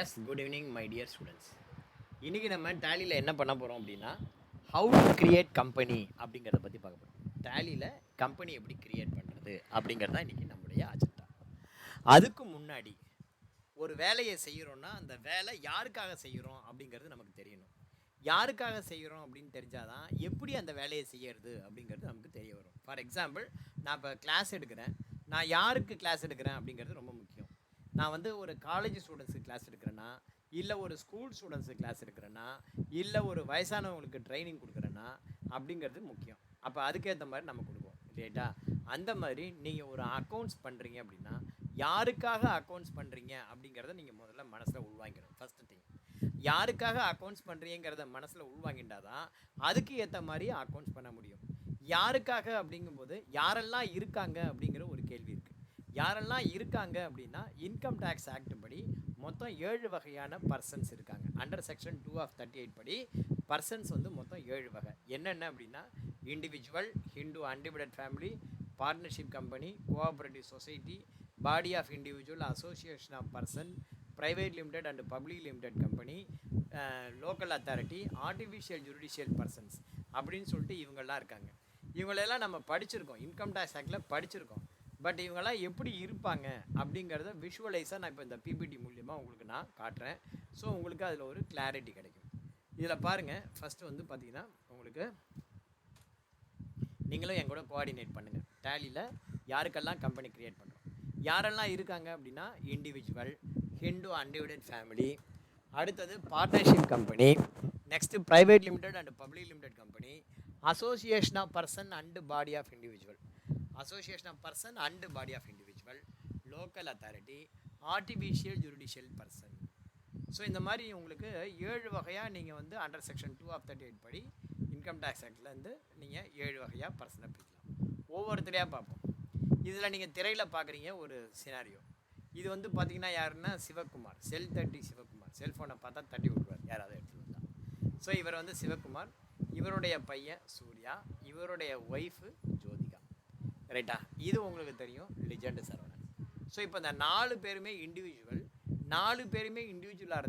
S, good evening my dear students. இன்றைக்கி நம்ம டேலியில் என்ன பண்ண போகிறோம் அப்படின்னா, ஹவு டு கிரியேட் கம்பெனி அப்படிங்கிறத பற்றி பார்க்க போகிறோம். டேலியில் கம்பெனி எப்படி கிரியேட் பண்ணுறது அப்படிங்கிறது தான் இன்றைக்கி நம்முடைய அஜெண்டா. அதுக்கு முன்னாடி ஒரு வேலையை செய்கிறோன்னா அந்த வேலை யாருக்காக செய்கிறோம் அப்படிங்கிறது நமக்கு தெரியணும். யாருக்காக செய்கிறோம் அப்படின்னு தெரிஞ்சால் தான் எப்படி அந்த வேலையை செய்கிறது அப்படிங்கிறது நமக்கு தெரிய வரும். ஃபார் எக்ஸாம்பிள், நான் இப்போ கிளாஸ் எடுக்கிறேன். நான் யாருக்கு கிளாஸ் எடுக்கிறேன் அப்படிங்கிறது ரொம்ப முக்கியம். நான் வந்து ஒரு காலேஜ் ஸ்டூடெண்ட்ஸுக்கு கிளாஸ் எடுக்கிறேன்னா, இல்லை ஒரு ஸ்கூல் ஸ்டூடெண்ட்ஸுக்கு கிளாஸ் எடுக்கிறேன்னா, இல்லை ஒரு வயசானவங்களுக்கு ட்ரைனிங் கொடுக்குறேன்னா அப்படிங்கிறது முக்கியம். அப்போ அதுக்கேற்ற மாதிரி நம்ம கொடுப்போம் ரைட்டா. அந்த மாதிரி நீங்கள் ஒரு அக்கௌண்ட்ஸ் பண்ணுறீங்க அப்படின்னா, யாருக்காக அக்கௌண்ட்ஸ் பண்ணுறீங்க அப்படிங்கிறத நீங்கள் முதல்ல மனசில் உள்வாங்கிக்கணும். ஃபஸ்ட்டு திங், யாருக்காக அக்கௌண்ட்ஸ் பண்ணுறீங்கிறத மனசில் உள்வாங்கிட்டால் தான் அதுக்கு ஏற்ற மாதிரி அக்கௌண்ட்ஸ் பண்ண முடியும். யாருக்காக அப்படிங்கும்போது யாரெல்லாம் இருக்காங்க அப்படிங்கிற ஒரு கேள்வி இருக்குது. யாரெல்லாம் இருக்காங்க அப்படின்னா, இன்கம் டேக்ஸ் ஆக்ட் படி மொத்தம் 7 வகையான பர்சன்ஸ் இருக்காங்க. அண்டர் செக்ஷன் 2 ஆஃப் 38 படி பர்சன்ஸ் வந்து மொத்தம் 7 வகை. என்னென்ன அப்படின்னா, individual, Hindu undivided family, partnership company, cooperative society, body of individual, association of person, private limited and public limited company, local authority, artificial judicial persons அப்படின்னு சொல்லிட்டு இவங்கெல்லாம் இருக்காங்க. இவங்களெல்லாம் நம்ம படிச்சிருக்கோம், இன்கம் டேக்ஸ் ஆக்டில் படிச்சிருக்கோம். பட் இவங்கெல்லாம் எப்படி இருப்பாங்க அப்படிங்கிறத விஷுவலைஸாக நான் இப்போ இந்த பிபிடி மூலியமாக உங்களுக்கு நான் காட்டுறேன். ஸோ உங்களுக்கு அதில் ஒரு கிளாரிட்டி கிடைக்கும். இதில் பாருங்கள், ஃபஸ்ட்டு வந்து பார்த்தீங்கன்னா உங்களுக்கு நீங்களும் என் கூட கோஆர்டினேட் பண்ணுங்கள். டேலியில் யாருக்கெல்லாம் கம்பெனி க்ரியேட் பண்ணுறோம், யாரெல்லாம் இருக்காங்க அப்படின்னா, இண்டிவிஜுவல், ஹிந்து அன்டிவைடட் ஃபேமிலி, அடுத்தது partnership company, next private limited and public limited company, association of person and body of individual, association of person and body of individual, local authority, artificial judicial person. So இந்த மாதிரி உங்களுக்கு 7 வகையாக நீங்கள் வந்து under section 2 of 38 படி income tax ஆக்ட்லேருந்து நீங்கள் 7 வகையாக பர்சனை பிரிக்கலாம். ஒவ்வொருத்தரையாக பார்ப்போம். இதில் நீங்கள் திரையில் பார்க்குறீங்க ஒரு சினாரியோ. இது வந்து பார்த்தீங்கன்னா யாருன்னா சிவகுமார், செல் தட்டி சிவகுமார். செல்ஃபோனை பார்த்தா தட்டி விடுவார் யாராவது எடுத்துகிட்டு வந்தால். ஸோ இவர் வந்து சிவகுமார், இவருடைய பையன் சூர்யா, இவருடைய ஒய்ஃபு ஜோதிகா. ரைட்டா, இது உங்களுக்கு தெரியும், லிஜெண்ட் சரவணன். ஸோ இப்போ இந்த 4 பேருமே இண்டிவிஜுவல், 4 பேருமே இண்டிவிஜுவலாக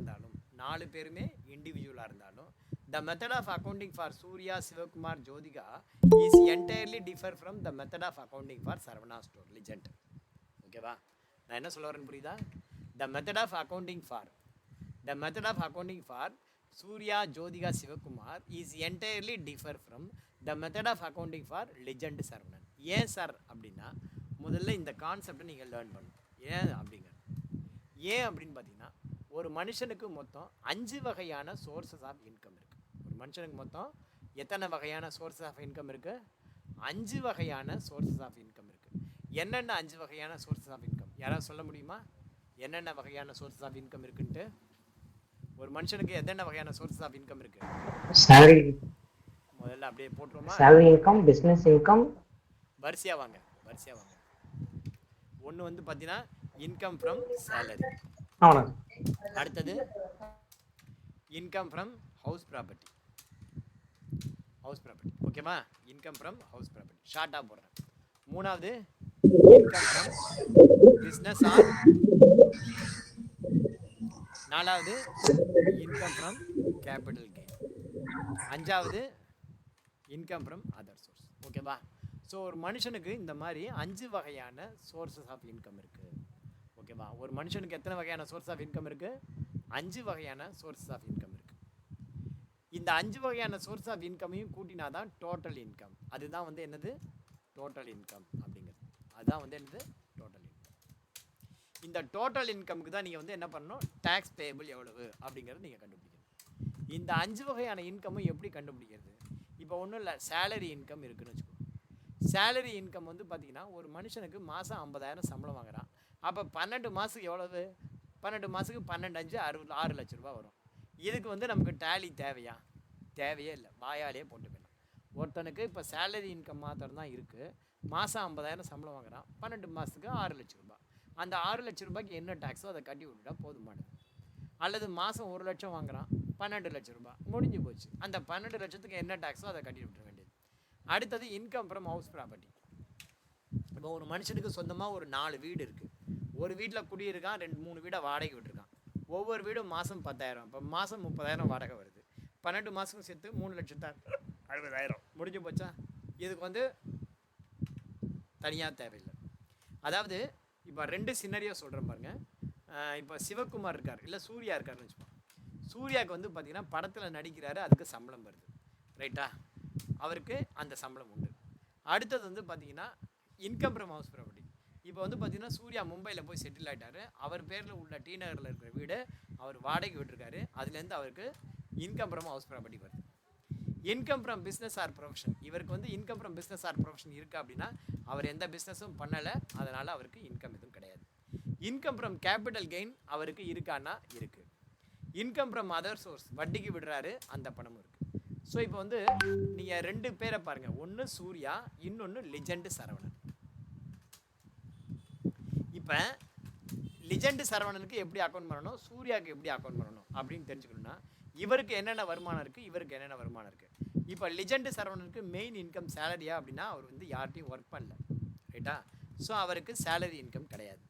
இருந்தாலும் the method of accounting for Surya, Sivakumar, Jyothika is entirely differ from the method of accounting for Saravana store legend. ஓகேவா, நான் என்ன சொல்ல வரேன்னு புரியுதா? The method of accounting for Surya, Jyothika, Sivakumar is entirely differ from the method of accounting for legend Saravanan. ஏன் sir அப்படின்னா, முதல்ல இந்த கான்செப்டை நீங்கள் லேர்ன் பண்ணணும். ஏன் அப்படின்னு பார்த்தீங்கன்னா, ஒரு மனுஷனுக்கு மொத்தம் 5 வகையான சோர்ஸஸ் ஆஃப் இன்கம் இருக்குது. ஒரு மனுஷனுக்கு மொத்தம் எத்தனை வகையான சோர்ஸஸ் ஆஃப் இன்கம் இருக்குது? 5 வகையான சோர்ஸஸ் ஆஃப் இன்கம் இருக்குது. என்னென்ன 5 வகையான சோர்ஸஸ் ஆஃப் இன்கம் யாராவது சொல்ல முடியுமா? என்னென்ன வகையான சோர்ஸஸ் ஆஃப் இன்கம் இருக்குன்ட்டு? ஒரு மனுஷனுக்கு எத்தனை வகையான சோர்ஸஸ் ஆஃப் இன்கம் இருக்குது? salary, முதல்ல அப்படியே போட்டுருமா? salary income, business income. வரிசையாக வாங்க. ஒன்று வந்து பார்த்தீங்கன்னா இன்கம் ஃப்ரம் சேலரி, அடுத்தது இன்கம் ஃப்ரம் ஹவுஸ் ப்ராப்பர்ட்டி. ஓகேவா, இன்கம் ஃப்ரம் ஹவுஸ் ப்ராப்பர்ட்டி ஷார்ட்டாக போடுறேன். மூணாவது இன்கம் ஃப்ரம் பிஸ்னஸ் ஆர், நாலாவது இன்கம் ஃப்ரம் கேபிட்டல் கெயின், அஞ்சாவது இன்கம் ஃப்ரம் அதர் சோர்ஸ். ஓகேவா, ஸோ ஒரு மனுஷனுக்கு இந்த மாதிரி 5 வகையான சோர்ஸஸ் ஆஃப் இன்கம் இருக்குது. ஓகேவா, ஒரு மனுஷனுக்கு எத்தனை வகையான சோர்ஸ் ஆஃப் இன்கம் இருக்குது? 5 வகையான சோர்ஸஸ் ஆஃப் இன்கம் இருக்குது. இந்த 5 வகையான சோர்ஸ் ஆஃப் இன்கமையும் கூட்டினா தான் டோட்டல் இன்கம். அதுதான் வந்து என்னது? டோட்டல் இன்கம் அப்படிங்கிறது. அதுதான் வந்து என்னது? Total income. இந்த டோட்டல் இன்கமுக்கு தான் நீங்கள் வந்து என்ன பண்ணணும்? டேக்ஸ் பேயபிள் எவ்வளவு அப்படிங்கிறது நீங்கள் கண்டுபிடிக்கணும். இந்த 5 வகையான இன்கமும் எப்படி கண்டுபிடிக்கிறது? இப்போ ஒன்றும் இல்லை, சேலரி இன்கம் இருக்குதுன்னு வச்சுக்கோங்க. சேலரி இன்கம் வந்து பார்த்திங்கன்னா, ஒரு மனுஷனுக்கு மாதம் 50,000 சம்பளம் வாங்குறான். அப்போ 12 மாதத்துக்கு எவ்வளவு? 12 மாதத்துக்கு 12 5 6 லட்ச ரூபா வரும். இதுக்கு வந்து நமக்கு டேலி தேவையே இல்லை, வாயாலேயே போட்டு போயிடலாம். ஒருத்தனுக்கு இப்போ சேலரி இன்கம் மாத்திரம் தான் இருக்குது, மாதம் 50,000 சம்பளம் வாங்குறான், 12 மாதத்துக்கு 6 லட்ச ரூபா. அந்த 6 லட்ச ரூபாய்க்கு என்ன டேக்ஸோ அதை கட்டி விட்டுட்டா போதுமானது. அல்லது மாதம் 1 லட்சம் வாங்குறான், 12 லட்ச ரூபா, முடிஞ்சு போச்சு. அந்த 12 லட்சத்துக்கு என்ன டேக்ஸோ அதை கட்டி விட்டுற வேண்டியது. அடுத்தது இன்கம் ஃப்ரம் ஹவுஸ் ப்ராப்பர்ட்டி. இப்போ ஒரு மனுஷனுக்கு சொந்தமாக ஒரு 4 வீடு இருக்குது. ஒரு வீட்டில் குடியிருக்கான், 2 3 வீடை வாடகை விட்டுருக்கான். ஒவ்வொரு வீடும் மாதம் 10,000, இப்போ மாதம் 30,000 வாடகை வருது. 12 மாதத்துக்கும் சேர்த்து 3,60,000 முடிஞ்சு போச்சா? இதுக்கு வந்து தனியாக தேவையில்லை. அதாவது இப்போ 2 சினரியோ சொல்கிறேன் பாருங்கள். இப்போ சிவகுமார் இருக்கார், இல்லை சூர்யா இருக்காருன்னு வச்சுப்போம். சூர்யாவுக்கு வந்து பார்த்திங்கன்னா படத்தில் நடிக்கிறாரு, அதுக்கு சம்பளம் வருது, ரைட்டா? அவருக்கு அந்த சம்பளம் உண்டு. அடுத்தது வந்து பார்த்திங்கன்னா இன்கம் ஃப்ரம் ஹவுஸ் ப்ராப்பர்ட்டி. இப்போ வந்து பார்த்திங்கன்னா சூர்யா மும்பையில் போய் செட்டில் ஆகிட்டார். அவர் பேரில் உள்ள டி நகரில் இருக்கிற வீடு அவர் வாடகைக்கு விட்டுருக்காரு. அதுலேருந்து அவருக்கு இன்கம் ஃப்ரம் ஹவுஸ் ப்ராப்பர்ட்டி வருது. Income from business or profession. இவருக்கு வந்து income from business or profession இருக்குது அப்படின்னா அவர் எந்த பிஸ்னஸும் பண்ணலை, அதனால் அவருக்கு இன்கம் எதுவும் கிடையாது. இன்கம் ஃப்ரம் கேபிட்டல் கெயின் அவருக்கு இருக்கான்னா இருக்குது. இன்கம் ஃப்ரம் அதர் சோர்ஸ், வட்டிக்கு விடுறாரு, அந்த பணமும் இருக்குது. ஸோ இப்போ வந்து நீங்கள் 2 பேரை பாருங்கள், ஒன்று சூர்யா, இன்னொன்று லிஜெண்டு சரவணன். இப்போ லிஜெண்டு சரவணனுக்கு எப்படி அக்கௌண்ட் பண்ணணும், சூர்யாவுக்கு எப்படி அக்கௌண்ட் பண்ணணும் அப்படின்னு தெரிஞ்சுக்கணுன்னா இவருக்கு என்னென்ன வருமானம் இருக்குது, இவருக்கு என்னென்ன வருமானம் இருக்குது. இப்போ லிஜெண்டு சரவணனுக்கு மெயின் இன்கம் சேலரியா அப்படின்னா அவர் வந்து யார்ட்டையும் ஒர்க் பண்ணல, ரைட்டா? ஸோ அவருக்கு சேலரி இன்கம் கிடையாது.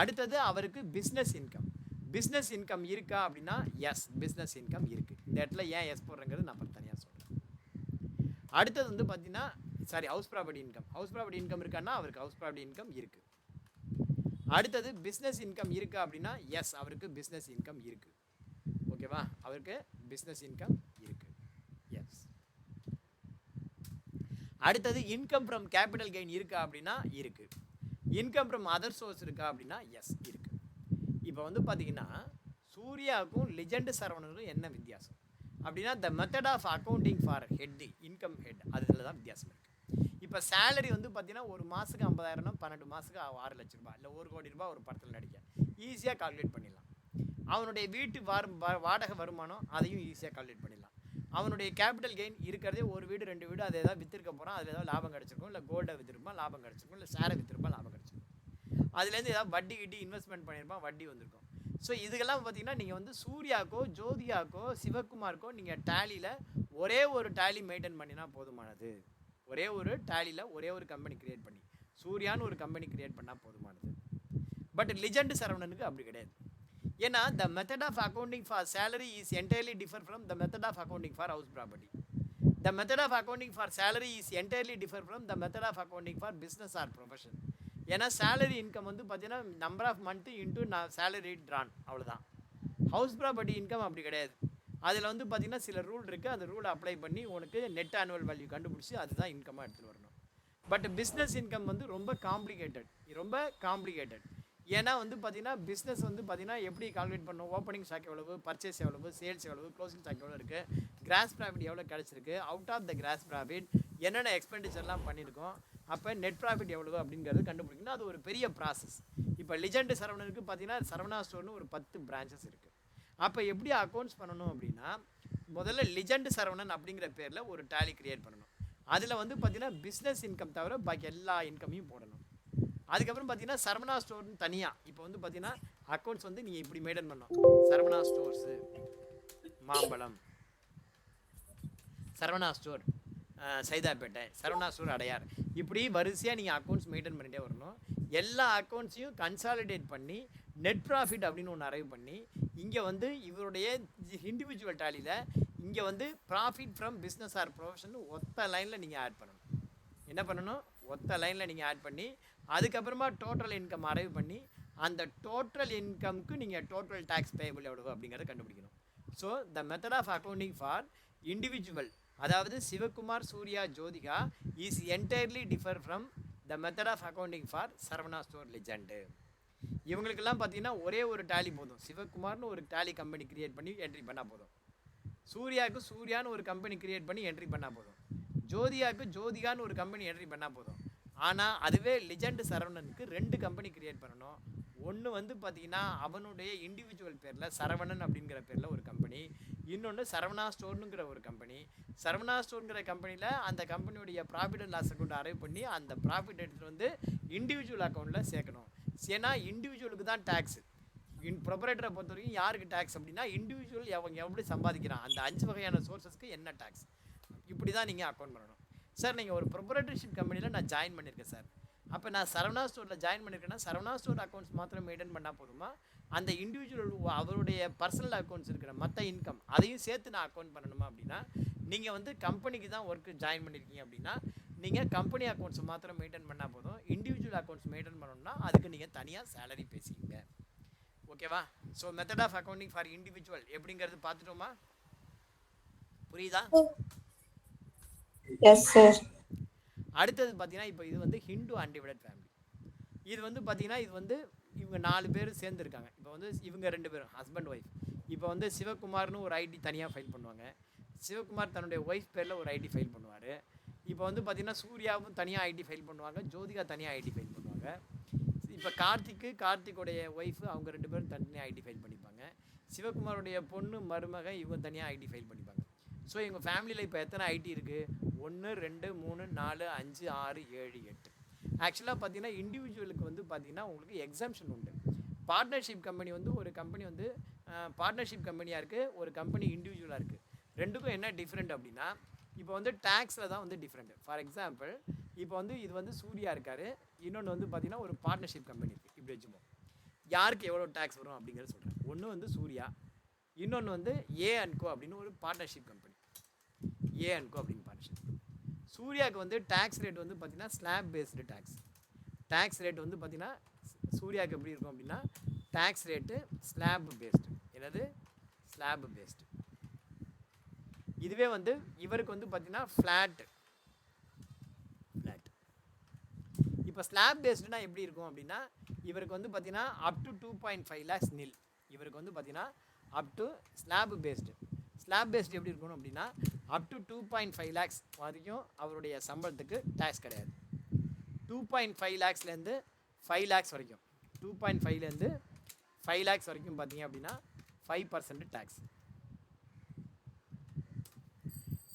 அடுத்தது அவருக்கு பிஸ்னஸ் இன்கம். பிஸ்னஸ் இன்கம் இருக்கா அப்படின்னா எஸ், பிஸ்னஸ் இன்கம் இருக்குது. இந்த இடத்துல ஏன் எஸ் போடுறேங்கிறது நான் அப்புறம் தனியாக சொல்கிறேன். அடுத்தது வந்து பார்த்தீங்கன்னா house property income. House property income இருக்கான்னா அவருக்கு ஹவுஸ் ப்ராப்பர்ட்டி இன்கம் இருக்குது. அடுத்தது பிஸ்னஸ் இன்கம் இருக்கா அப்படின்னா எஸ், அவருக்கு பிஸ்னஸ் இன்கம் இருக்குது. ஓகேவா? அவருக்கு பிஸ்னஸ் இன்கம் இருக்குது, எஸ். அடுத்தது இன்கம் ஃப்ரம் கேபிட்டல் கெயின் இருக்கா அப்படின்னா இருக்குது. இன்கம் ஃப்ரம் அதர் சோர்ஸ் இருக்கா அப்படின்னா எஸ், இருக்குது. இப்போ வந்து பார்த்தீங்கன்னா சூர்யாவுக்கும் லிஜெண்டு சரவணனுக்கும் என்ன வித்தியாசம் அப்படின்னா the method of accounting for head, income head, அதில் தான் வித்தியாசம் இருக்குது. இப்போ சேலரி வந்து பார்த்தீங்கன்னா ஒரு மாதத்துக்கு 50,000, 12 மாதத்துக்கு 6 லட்ச ரூபாய், இல்லை 1 கோடி ரூபாய் ஒரு படத்தில் நடிக்க ஈஸியாக கால்குலேட் பண்ணிடலாம். அவனுடைய வீட்டு வாடகை வருமானம் அதையும் ஈஸியாக கால்குலேட் பண்ணிடலாம். அவனுடைய கேபிட்டல் கெயின் இருக்கிறதே ஒரு வீடு 2 வீடு, அதை ஏதாவது விற்றுருக்க போகிறான், அதில் ஏதாவது லாபம் கிடச்சிருக்கும், இல்லை கோல்டை விற்றுருப்பான் லாபம் கிடச்சிருக்கும், இல்லை ஷேரை விற்றுருப்பான் லாபம் கிடச்சிருக்கும், அதுலேருந்து ஏதாவது வட்டி கிட்டி இன்வெஸ்ட்மெண்ட் பண்ணியிருப்பான், வட்டி வந்திருக்கும். ஸோ இதுக்கெல்லாம் பார்த்தீங்கன்னா நீங்கள் வந்து சூர்யாக்கோ ஜோதியாக்கோ சிவகுமாருக்கோ நீங்கள் டேலியில் ஒரே ஒரு டேலி மெயின்டைன் பண்ணினா போதுமானது. ஒரே ஒரு டேலியில் ஒரே ஒரு கம்பெனி க்ரியேட் பண்ணி சூர்யான்னு ஒரு கம்பெனி க்ரியேட் பண்ணால் போதுமானது. பட் லிஜெண்டு சரவணனுக்கு அப்படி கிடையாது. ஏன்னா the method of accounting for salary is entirely differ from the method of accounting for house property. The method of accounting for salary is entirely differ from the method of accounting for business or profession. ஏன்னா salary income வந்து பார்த்தீங்கன்னா number of month into salary drawn, அவ்வளோதான். House property income அப்படி கிடையாது. அதில் வந்து பார்த்திங்கன்னா சில ரூல் இருக்குது, அந்த ரூலை அப்ளை பண்ணி உனக்கு நெட் ஆனுவல் வேல்யூ கண்டுபிடிச்சி அதுதான் இன்கமாக எடுத்துகிட்டு வரணும். பட் பிஸ்னஸ் இன்கம் வந்து ரொம்ப காம்ப்ளிகேட்டட். ஏன்னா வந்து பார்த்திங்கன்னா பிஸ்னஸ் வந்து பார்த்திங்கன்னா எப்படி கால்குலேட் பண்ணணும், ஓப்பனிங் ஸ்டாக் எவ்வளவு, பர்ச்சேஸ் எவ்வளவு, சேல்ஸ் எவ்வளவு, க்ளோசிங் ஸ்டாக் எவ்வளோ இருக்குது, கிராஸ் ப்ராஃபிட் எவ்வளோ கிடச்சிருக்கு, out of the gross profit என்னென்ன எக்ஸ்பெண்டிச்சர்லாம் பண்ணியிருக்கோம், அப்போ நெட் ப்ராஃபிட் எவ்வளவு அப்படிங்கிறது கண்டுபிடிக்கணும். அது ஒரு பெரிய ப்ராசஸ். இப்போ லிஜெண்டு சரவணனுக்கு பார்த்தீங்கன்னா சரவணா ஸ்டோர்னு ஒரு 10 பிரான்ச்சஸ் இருக்குது. அப்போ எப்படி அக்கௌண்ட்ஸ் பண்ணணும் அப்படின்னா முதல்ல லிஜெண்டு சரவணன் அப்படிங்கிற பேரில் ஒரு டேலி கிரியேட் பண்ணணும். அதில் வந்து பார்த்தீங்கன்னா பிஸ்னஸ் இன்கம் தவிர பாக்கி எல்லா இன்கமையும் போடணும். அதுக்கப்புறம் பார்த்தீங்கன்னா சரவணா ஸ்டோர்னு தனியாக இப்போ வந்து பார்த்தீங்கன்னா அக்கௌண்ட்ஸ் வந்து நீங்கள் இப்படி மெயின்டைன் பண்ணணும். சரவணா ஸ்டோர்ஸு மாம்பழம், சரவணா ஸ்டோர் சைதாப்பேட்டை, சரவணா ஸ்டோர் அடையார், இப்படி வரிசையாக நீங்கள் அக்கௌண்ட்ஸ் மெயின்டைன் பண்ணிகிட்டே வரணும். எல்லா அக்கௌண்ட்ஸையும் கன்சாலிடேட் பண்ணி நெட் ப்ராஃபிட் அப்படின்னு ஒன்று அரைவ் பண்ணி இங்கே வந்து இவருடைய இண்டிவிஜுவல் டேலியில் இங்கே வந்து profit from business or profession ஒத்த லைனில் நீங்கள் ஆட் பண்ணணும். என்ன பண்ணணும்? ஒத்த லைனில் நீங்கள் ஆட் பண்ணி அதுக்கப்புறமா டோட்டல் இன்கம் அரைவ் பண்ணி அந்த டோட்டல் இன்கம்க்கு நீங்கள் டோட்டல் டேக்ஸ் பேயபிள் எவ்வளவு அப்படிங்கிறத கண்டுபிடிக்கணும். So the method of accounting for individual, அதாவது Sivakumar, Surya, Jyothika is entirely differ from the method of accounting for Saravana store legend. இவங்களுக்கெல்லாம் பார்த்தீங்கன்னா ஒரே ஒரு டேலி போதும். சிவகுமார்னு ஒரு டேலி கம்பெனி கிரியேட் பண்ணி என்ட்ரி பண்ணால் போதும். சூர்யாவுக்கு சூர்யான்னு ஒரு கம்பெனி கிரியேட் பண்ணி என்ட்ரி பண்ணால் போதும். ஜோதியாவுக்கு ஜோதிகான்னு ஒரு கம்பெனி என்ட்ரி பண்ணால் போதும். ஆனால் அதுவே லிஜெண்டு சரவணனுக்கு 2 கம்பெனி கிரியேட் பண்ணணும். ஒன்று வந்து பார்த்தீங்கன்னா அவனுடைய இண்டிவிஜுவல் பேரில் சரவணன் அப்படிங்கிற பேரில் ஒரு கம்பெனி, இன்னொன்று சரவணா ஸ்டோர்னுங்கிற ஒரு கம்பெனி. சரவணா ஸ்டோருங்கிற கம்பெனியில் அந்த கம்பெனியுடைய profit and loss account arrive பண்ணி அந்த ப்ராஃபிட் எடுத்துகிட்டு வந்து இண்டிவிஜுவல் அக்கௌண்ட்டில் சேர்க்கணும். ஏன்னா இண்டிவிஜுவலுக்கு தான் டேக்ஸ். ப்ரொப்ரைட்டரை பொறுத்த வரைக்கும் யாருக்கு டேக்ஸ் அப்படின்னா இண்டிவிஜுவல் அவங்க எப்படி சம்பாதிக்கிறான், அந்த 5 வகையான சோர்ஸஸ்க்கு என்ன டேக்ஸ், இப்படி தான் நீங்கள் அக்கௌண்ட் பண்ணணும். சார் நீங்கள் ஒரு ப்ரொப்ரைட்டர்ஷிப் கம்பெனியில் நான் ஜாயின் பண்ணியிருக்கேன் சார், அப்போ நான் சரவணா ஸ்டோரில் ஜாயின் பண்ணியிருக்கேன்னா சரவணா ஸ்டோர் அக்கௌண்ட்ஸ் மாத்திரம் மெயின்டைன் பண்ணால் போதுமா, அந்த இண்டிவிஜுவல் அவருடைய பர்சனல் அக்கௌண்ட்ஸ் இருக்கிற மற்ற இன்கம் அதையும் சேர்த்து நான் அக்கௌண்ட் பண்ணணுமா அப்படின்னா, நீங்கள் வந்து கம்பெனிக்கு தான் ஒர்க்கு ஜாயின் பண்ணியிருக்கீங்க அப்படின்னா, நீங்கள் கம்பெனி அக்கௌண்ட்ஸ் மாத்திரம் மெயின்டைன் பண்ணால் போதும். இண்டிவிஜுவல் அக்கௌண்ட்ஸ் மெயின்டைன் பண்ணணும்னா அதுக்கு நீங்கள் தனியாக சேலரி பேசிக்கங்க. ஓகேவா? So method of accounting for individual எப்படிங்கிறது பார்த்துட்டோமா? புரியுதா? Yes sir. அடுத்தது பார்த்தீங்கன்னா, இப்போ இது வந்து ஹிந்து அன்டிவைடட் ஃபேமிலி. இது வந்து பார்த்தீங்கன்னா, இது வந்து இவங்க 4 பேர் சேர்ந்துருக்காங்க. இப்போ வந்து இவங்க 2 பேரும் ஹஸ்பண்ட் ஒய்ஃப். இப்போ வந்து சிவகுமார்னு ஒரு ஐடி தனியாக ஃபைல் பண்ணுவாங்க. சிவகுமார் தன்னுடைய ஒய்ஃப் பேரில் ஒரு ஐடி ஃபைல் பண்ணுவார். இப்போ வந்து பார்த்தீங்கன்னா, சூர்யாவும் தனியாக ஐடி ஃபைல் பண்ணுவாங்க, ஜோதிகா தனியாக ஐடி ஃபைல் பண்ணுவாங்க. இப்போ கார்த்திக்குடைய ஒய்ஃபு அவங்க 2 பேரும் தனியாக ஐடி ஃபைல் பண்ணிப்பாங்க. சிவகுமாருடைய பொண்ணு மருமக இவங்க தனியாக ஐடி ஃபைல் பண்ணிப்பாங்க. ஸோ எங்கள் ஃபேமிலியில் இப்போ எத்தனை ஐடி இருக்குது? 1 2 3 4 5 6 7 8. ஆக்சுவலாக பார்த்தீங்கன்னா இண்டிவிஜுவலுக்கு வந்து பார்த்தீங்கன்னா உங்களுக்கு எக்ஸாம்ஷன் உண்டு. பார்ட்னர்ஷிப் கம்பெனி வந்து ஒரு கம்பெனி வந்து பார்ட்னர்ஷிப் கம்பெனியாக இருக்குது, ஒரு கம்பெனி இண்டிவிஜுவலாக இருக்குது. ரெண்டுக்கும் என்ன டிஃப்ரெண்ட் அப்படின்னா, இப்போ வந்து டேக்ஸில் தான் வந்து டிஃப்ரெண்ட். ஃபார் எக்ஸாம்பிள் இப்போ வந்து இது வந்து சூர்யா இருக்கார், இன்னொன்று வந்து பார்த்தீங்கன்னா ஒரு பார்ட்னர்ஷிப் கம்பெனி இருக்குது. இப்படி வச்சுப்போம். யாருக்கு எவ்வளோ டேக்ஸ் வரும் அப்படிங்கிறத சொல்கிறேன். ஒன்று வந்து சூர்யா, இன்னொன்று வந்து A&Co அப்படின்னு ஒரு பார்ட்னர்ஷிப் கம்பெனி. A&Co அப்படின்னு பார்ட்னர்ஷிப். சூர்யாவுக்கு வந்து டேக்ஸ் ரேட் வந்து பார்த்தீங்கன்னா slab based tax. Tax rate வந்து பார்த்தீங்கன்னா சூர்யாவுக்கு எப்படி இருக்கும் அப்படின்னா, டேக்ஸ் ரேட்டு ஸ்லாப் பேஸ்டு. என்னது? Slab based. இதுவே வந்து இவருக்கு வந்து பார்த்தீங்கன்னா ஃப்ளாட். இப்போ ஸ்லாப் பேஸ்டுனா எப்படி இருக்கும் அப்படின்னா, இவருக்கு வந்து பார்த்தீங்கன்னா அப் டு 2.5 lakhs நில். இவருக்கு வந்து பார்த்தீங்கன்னா up to slab based. Slab based எப்படி இருக்கணும் அப்படின்னா, அப் டு 2.5 lakhs வரைக்கும் அவருடைய சம்பளத்துக்கு டேக்ஸ் கிடையாது. 2.5 lakhsலேருந்து 5 lakhs வரைக்கும், 2.5லேருந்து 5 lakhs வரைக்கும் பார்த்தீங்க அப்படின்னா 5% டேக்ஸ்.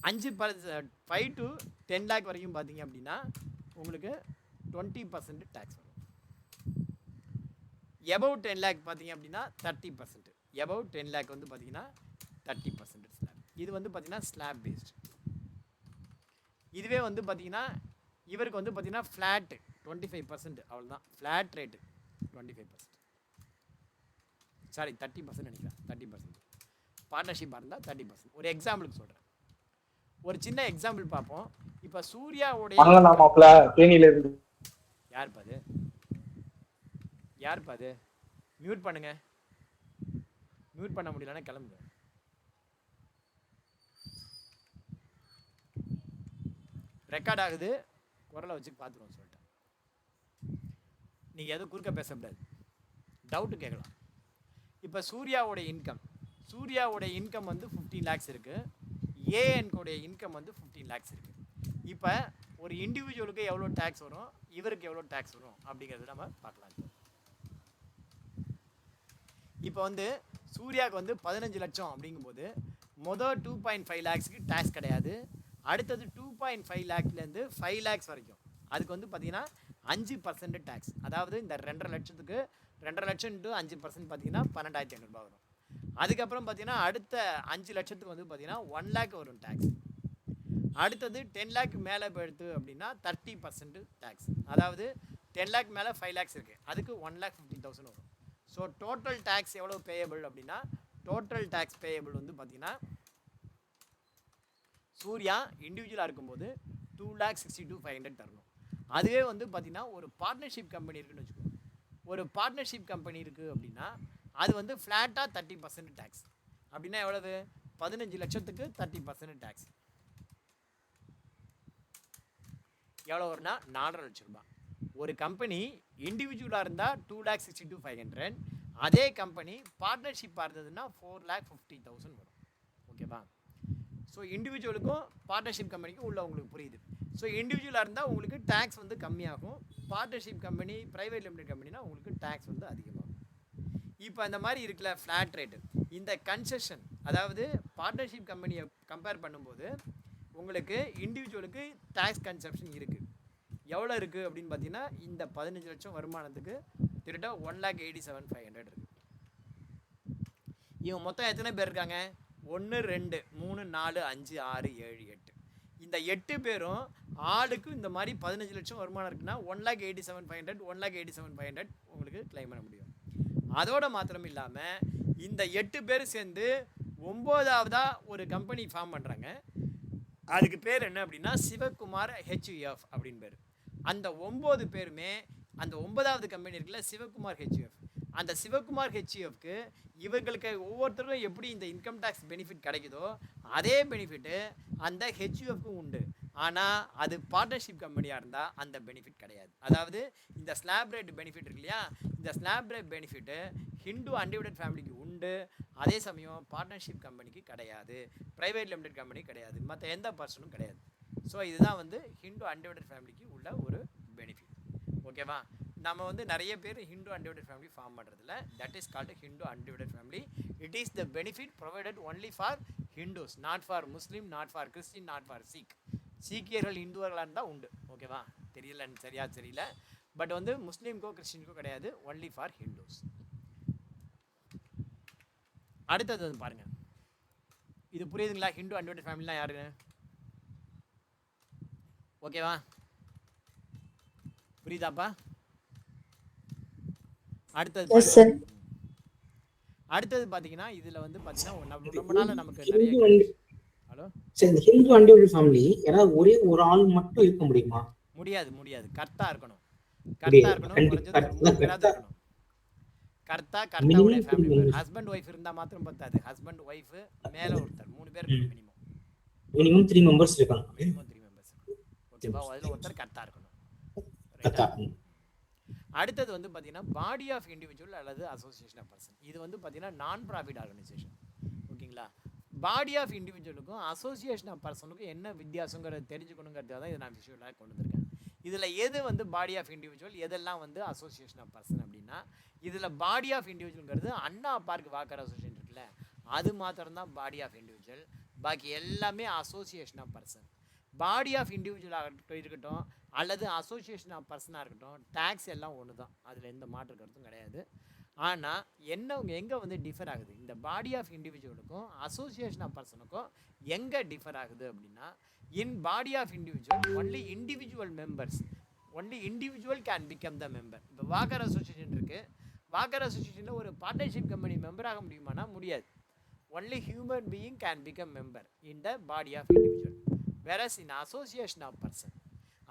5 to 10 lakh வரைக்கும் பார்த்தீங்க அப்படின்னா உங்களுக்கு 20% டேக்ஸ் வரும். எபவ் 10 lakh பார்த்தீங்க அப்படின்னா 30%. எபவ் 10 lakh வந்து பார்த்தீங்கன்னா 30% ஸ்லாப். இது வந்து பார்த்தீங்கன்னா ஸ்லாப் பேஸ்ட். இதுவே வந்து பார்த்தீங்கன்னா இவருக்கு வந்து பார்த்தீங்கன்னா ஃப்ளாட் 25%. அவ்வளோதான் ஃப்ளாட் ரேட்டு 25%. சாரி 30% நினைக்கிறேன். 30%. பார்ட்னர்ஷிப்பாக இருந்தால் 30%. ஒரு எக்ஸாம்பிளுக்கு சொல்கிறேன். ஒரு சின்ன எக்ஸாம்பிள் பார்ப்போம். இப்போ சூர்யாவுடைய தேனியிலிருந்து யாருப்பா அது? மியூட் பண்ணுங்க. மியூட் பண்ண முடியலன்னா கிளம்புங்க. ரெக்கார்ட் ஆகுது, குரலை வச்சு பார்த்துருவோம் சொல்லிட்டேன். நீங்கள் எதுவும் குறுக்க பேசக்கூடாது, டவுட்டு கேட்கலாம். இப்போ சூர்யாவோட இன்கம் வந்து 15 lakhs இருக்குது. A&Co இன்கம் வந்து 15 lakhs இருக்குது. இப்போ ஒரு இண்டிவிஜுவலுக்கு எவ்வளோ டேக்ஸ் வரும், இவருக்கு எவ்வளோ டேக்ஸ் வரும் அப்படிங்கிறது நம்ம பார்க்கலாம். இப்போ வந்து சூர்யாவுக்கு வந்து 15 லட்சம் அப்படிங்கும்போது மொதல் 2.5 lakhsக்கு டேக்ஸ் கிடையாது. அடுத்தது 2.5 lakhsலேருந்து 5 lakhs வரைக்கும் அதுக்கு வந்து பார்த்தீங்கன்னா 5% டேக்ஸ். அதாவது இந்த 2.5 லட்சத்துக்கு 2.5 லட்சம் × 5% பார்த்தீங்கன்னா 12,500 ரூபாய் வரும். அதுக்கப்புறம் பார்த்தீங்கன்னா அடுத்த 5 லட்சத்துக்கு வந்து பார்த்தீங்கன்னா 1 lakh வரும் டேக்ஸ். அடுத்தது 10 lakh மேலே போயிடுது அப்படின்னா 30% டேக்ஸ். அதாவது 10 lakh மேலே 5 lakhs இருக்குது, அதுக்கு 1,50,000 வரும். ஸோ டோட்டல் டேக்ஸ் எவ்வளோ பேயபிள் அப்படின்னா, டோட்டல் டேக்ஸ் பேயபிள் வந்து பார்த்தீங்கன்னா சூர்யா இண்டிவிஜுவலாக இருக்கும்போது 2,62,500 தரணும். அதுவே வந்து பார்த்தீங்கன்னா ஒரு பார்ட்னர்ஷிப் கம்பெனி இருக்குன்னு வச்சுக்கோங்க. ஒரு பார்ட்னர்ஷிப் கம்பெனி இருக்குது அப்படின்னா அது வந்து ஃப்ளாட்டாக 30% டேக்ஸ். அப்படின்னா எவ்வளவு? 15 லட்சத்துக்கு 30% டேக்ஸ். எவ்வளோ வரும்னா 4.5 லட்சம் ரூபாய். ஒரு கம்பெனி இண்டிவிஜுவலாக இருந்தால் 2,62,500. அதே கம்பெனி பார்ட்னர்ஷிப்பாக இருந்ததுன்னா 4,50,000 வரும். ஓகேவா? ஸோ இண்டிவிஜுவலுக்கும் பார்ட்னர்ஷிப் கம்பெனிக்கும் உள்ள உங்களுக்கு புரியுது. ஸோ இண்டிவிஜுவலாக இருந்தால் உங்களுக்கு டேக்ஸ் வந்து கம்மியாகும். பார்ட்னர்ஷிப் கம்பெனி, ப்ரைவேட் லிமிடெட் கம்பெனினா உங்களுக்கு டேக்ஸ் வந்து அதிகமாகும். இப்போ அந்த மாதிரி இருக்குல்ல ஃப்ளாட் ரேட்டு, இந்த கன்செஷன், அதாவது பார்ட்னர்ஷிப் கம்பெனியை கம்பேர் பண்ணும்போது உங்களுக்கு இண்டிவிஜுவலுக்கு டேக்ஸ் கன்செப்ஷன் இருக்குது. எவ்வளோ இருக்குது அப்படின்னு பார்த்தீங்கன்னா, இந்த 15 லட்சம் வருமானத்துக்கு திருட்ட 1,87,500 இருக்குது. இவங்க மொத்தம் எத்தனை பேர் இருக்காங்க? 1 2 3 4 5 6 7 8. இந்த 8 பேரும் ஆளுக்கு இந்த மாதிரி 15 லட்சம் வருமானம் இருக்குன்னா 1,87,500 1,87,500 உங்களுக்கு கிளைம் பண்ண முடியும். அதோட மாத்திரம் இல்லாமல் இந்த 8 பேர் சேர்ந்து 9ஆவதா ஒரு கம்பெனி ஃபார்ம் பண்ணுறாங்க. அதுக்கு பேர் என்ன அப்படின்னா சிவகுமார் ஹெச்யூஎஃப் அப்படின்னு பேர். அந்த 9 பேருமே அந்த 9ஆவது கம்பெனி இருக்குல்ல சிவகுமார் ஹெச்யூஎஃப், அந்த சிவகுமார் ஹெச்யூஎஃப்க்கு இவங்களுக்கு ஒவ்வொருத்தருக்கும் எப்படி இந்த இன்கம் டேக்ஸ் பெனிஃபிட் கிடைக்குதோ அதே பெனிஃபிட்டு அந்த ஹெச்யூஎஃப்க்கும் உண்டு. ஆனால் அது பார்ட்னர்ஷிப் கம்பெனியாக இருந்தால் அந்த பெனிஃபிட் கிடையாது. அதாவது இந்த ஸ்லாப் ரேட் பெனிஃபிட் இருக்கு இல்லையா, இந்த slab rate benefit Hindu undivided ஃபேமிலிக்கு உண்டு, அதே சமயம் பார்ட்னர்ஷிப் கம்பெனிக்கு கிடையாது, ப்ரைவேட் லிமிடெட் கம்பெனி கிடையாது, மற்ற எந்த பர்சனும் கிடையாது. ஸோ இதுதான் வந்து ஹிந்து அன்டிவைடட் ஃபேமிலிக்கு உள்ள ஒரு பெனிஃபிட். ஓகேவா? நம்ம வந்து நிறைய பேர் ஹிந்து அன்டிவைடட் ஃபேமிலி ஃபார்ம் பண்ணுறதில்ல. That is called Hindu undivided family. It is the benefit provided only for Hindus, not for Muslim, not for Christian, not for Sikh. சீக்கியர்கள் இந்துவர்களாக இருந்தால் உண்டு. ஓகேவா? தெரியலன்னு தெரியல. பட் வந்து முஸ்லீம்க்கோ கிறிஸ்டினுக்கோ கிடையாது, ஒன்லி ஃபார் ஹிந்துஸ். அடுத்தது வந்து பாருங்க, இது புரியுதுங்களா? ஹிந்து அன்டிவைடட் ஃபேமிலினா யாரு? ஓகேவா? புரியுதாப்பா? அடுத்தது பாத்தீங்கன்னா இதுல வந்து பாத்தீங்கன்னா ரொம்ப நாள் நமக்கு நிறைய ஹலோ சரி, இந்த ஹிந்து அன்டிவைடட் ஃபேமிலி யாராவது ஒரே ஒரு ஆள் மட்டும் இருக்க முடியுமா? முடியாது. கர்த்தா இருக்கணும். கர்த்தாவுடைய ஃபேமிலி. ஹஸ்பண்ட் ஒய்ஃப் இருந்தா மாத்திரம் பத்தாது. ஹஸ்பண்ட் ஒய்ஃப் மேல ஒருத்தர் 3 பேர் மினிமம் 3 மெம்பர்ஸ் இருக்காங்க. ஓகேவா? அதுல ஒருத்தர் கர்த்தா இருக்கணும். அடுத்தது வந்து பார்த்தீங்கன்னா பாடி ஆஃப் இண்டிவிஜுவல் அல்லது அசோசியேஷன் ஆஃப் பர்சன். இது வந்து பார்த்தீங்கன்னா நான் ப்ராஃபிட் ஆர்கனைசேஷன். ஓகேங்களா? பாடி ஆஃப் இண்டிவிஜுவலுக்கும் அசோசியேஷன் ஆஃப் பர்சனுக்கும் என்ன வித்தியாசங்கிறத தெரிஞ்சுக்கணுங்கிறதுக்காக தான் இதை நான் விஷுவலாக கொண்டு வந்திருக்கேன். இதில் எது வந்து பாடி ஆஃப் இண்டிவிஜுவல், எதெல்லாம் வந்து அசோசியேஷன் ஆஃப் பர்சன் அப்படின்னா, இதில் பாடி ஆஃப் இண்டிவிஜுவல்ங்கிறது அண்ணா பார்க் வாக்கர் அசோசியேஷன் இருக்குல்ல, அது மாத்திரம்தான் பாடி ஆஃப் இண்டிவிஜுவல். பாக்கி எல்லாமே association of person. Body of இண்டிவிஜுவலாக இருக்கட்டும் அல்லது அசோசியேஷன் ஆஃப் பர்சனாக இருக்கட்டும், டேக்ஸ் எல்லாம் ஒன்று தான், அதில் எந்த மாற்று கருத்தும் கிடையாது. ஆனால் எங்கே வந்து டிஃபர் ஆகுது, இந்த பாடி ஆஃப் இண்டிவிஜுவலுக்கும் அசோசியேஷன் ஆஃப் பர்சனுக்கும் எங்கே டிஃபர் ஆகுது அப்படின்னா, in body of individual only individual members, only individual can become the member. இப்போ வாக்கர் அசோசியேஷன் இருக்குது, வாக்கர் அசோசியேஷனில் ஒரு பார்ட்னர்ஷிப் கம்பெனி மெம்பர் ஆக முடியுமானா முடியாது. Only human being can become member in the body of individual. whereas in association of person,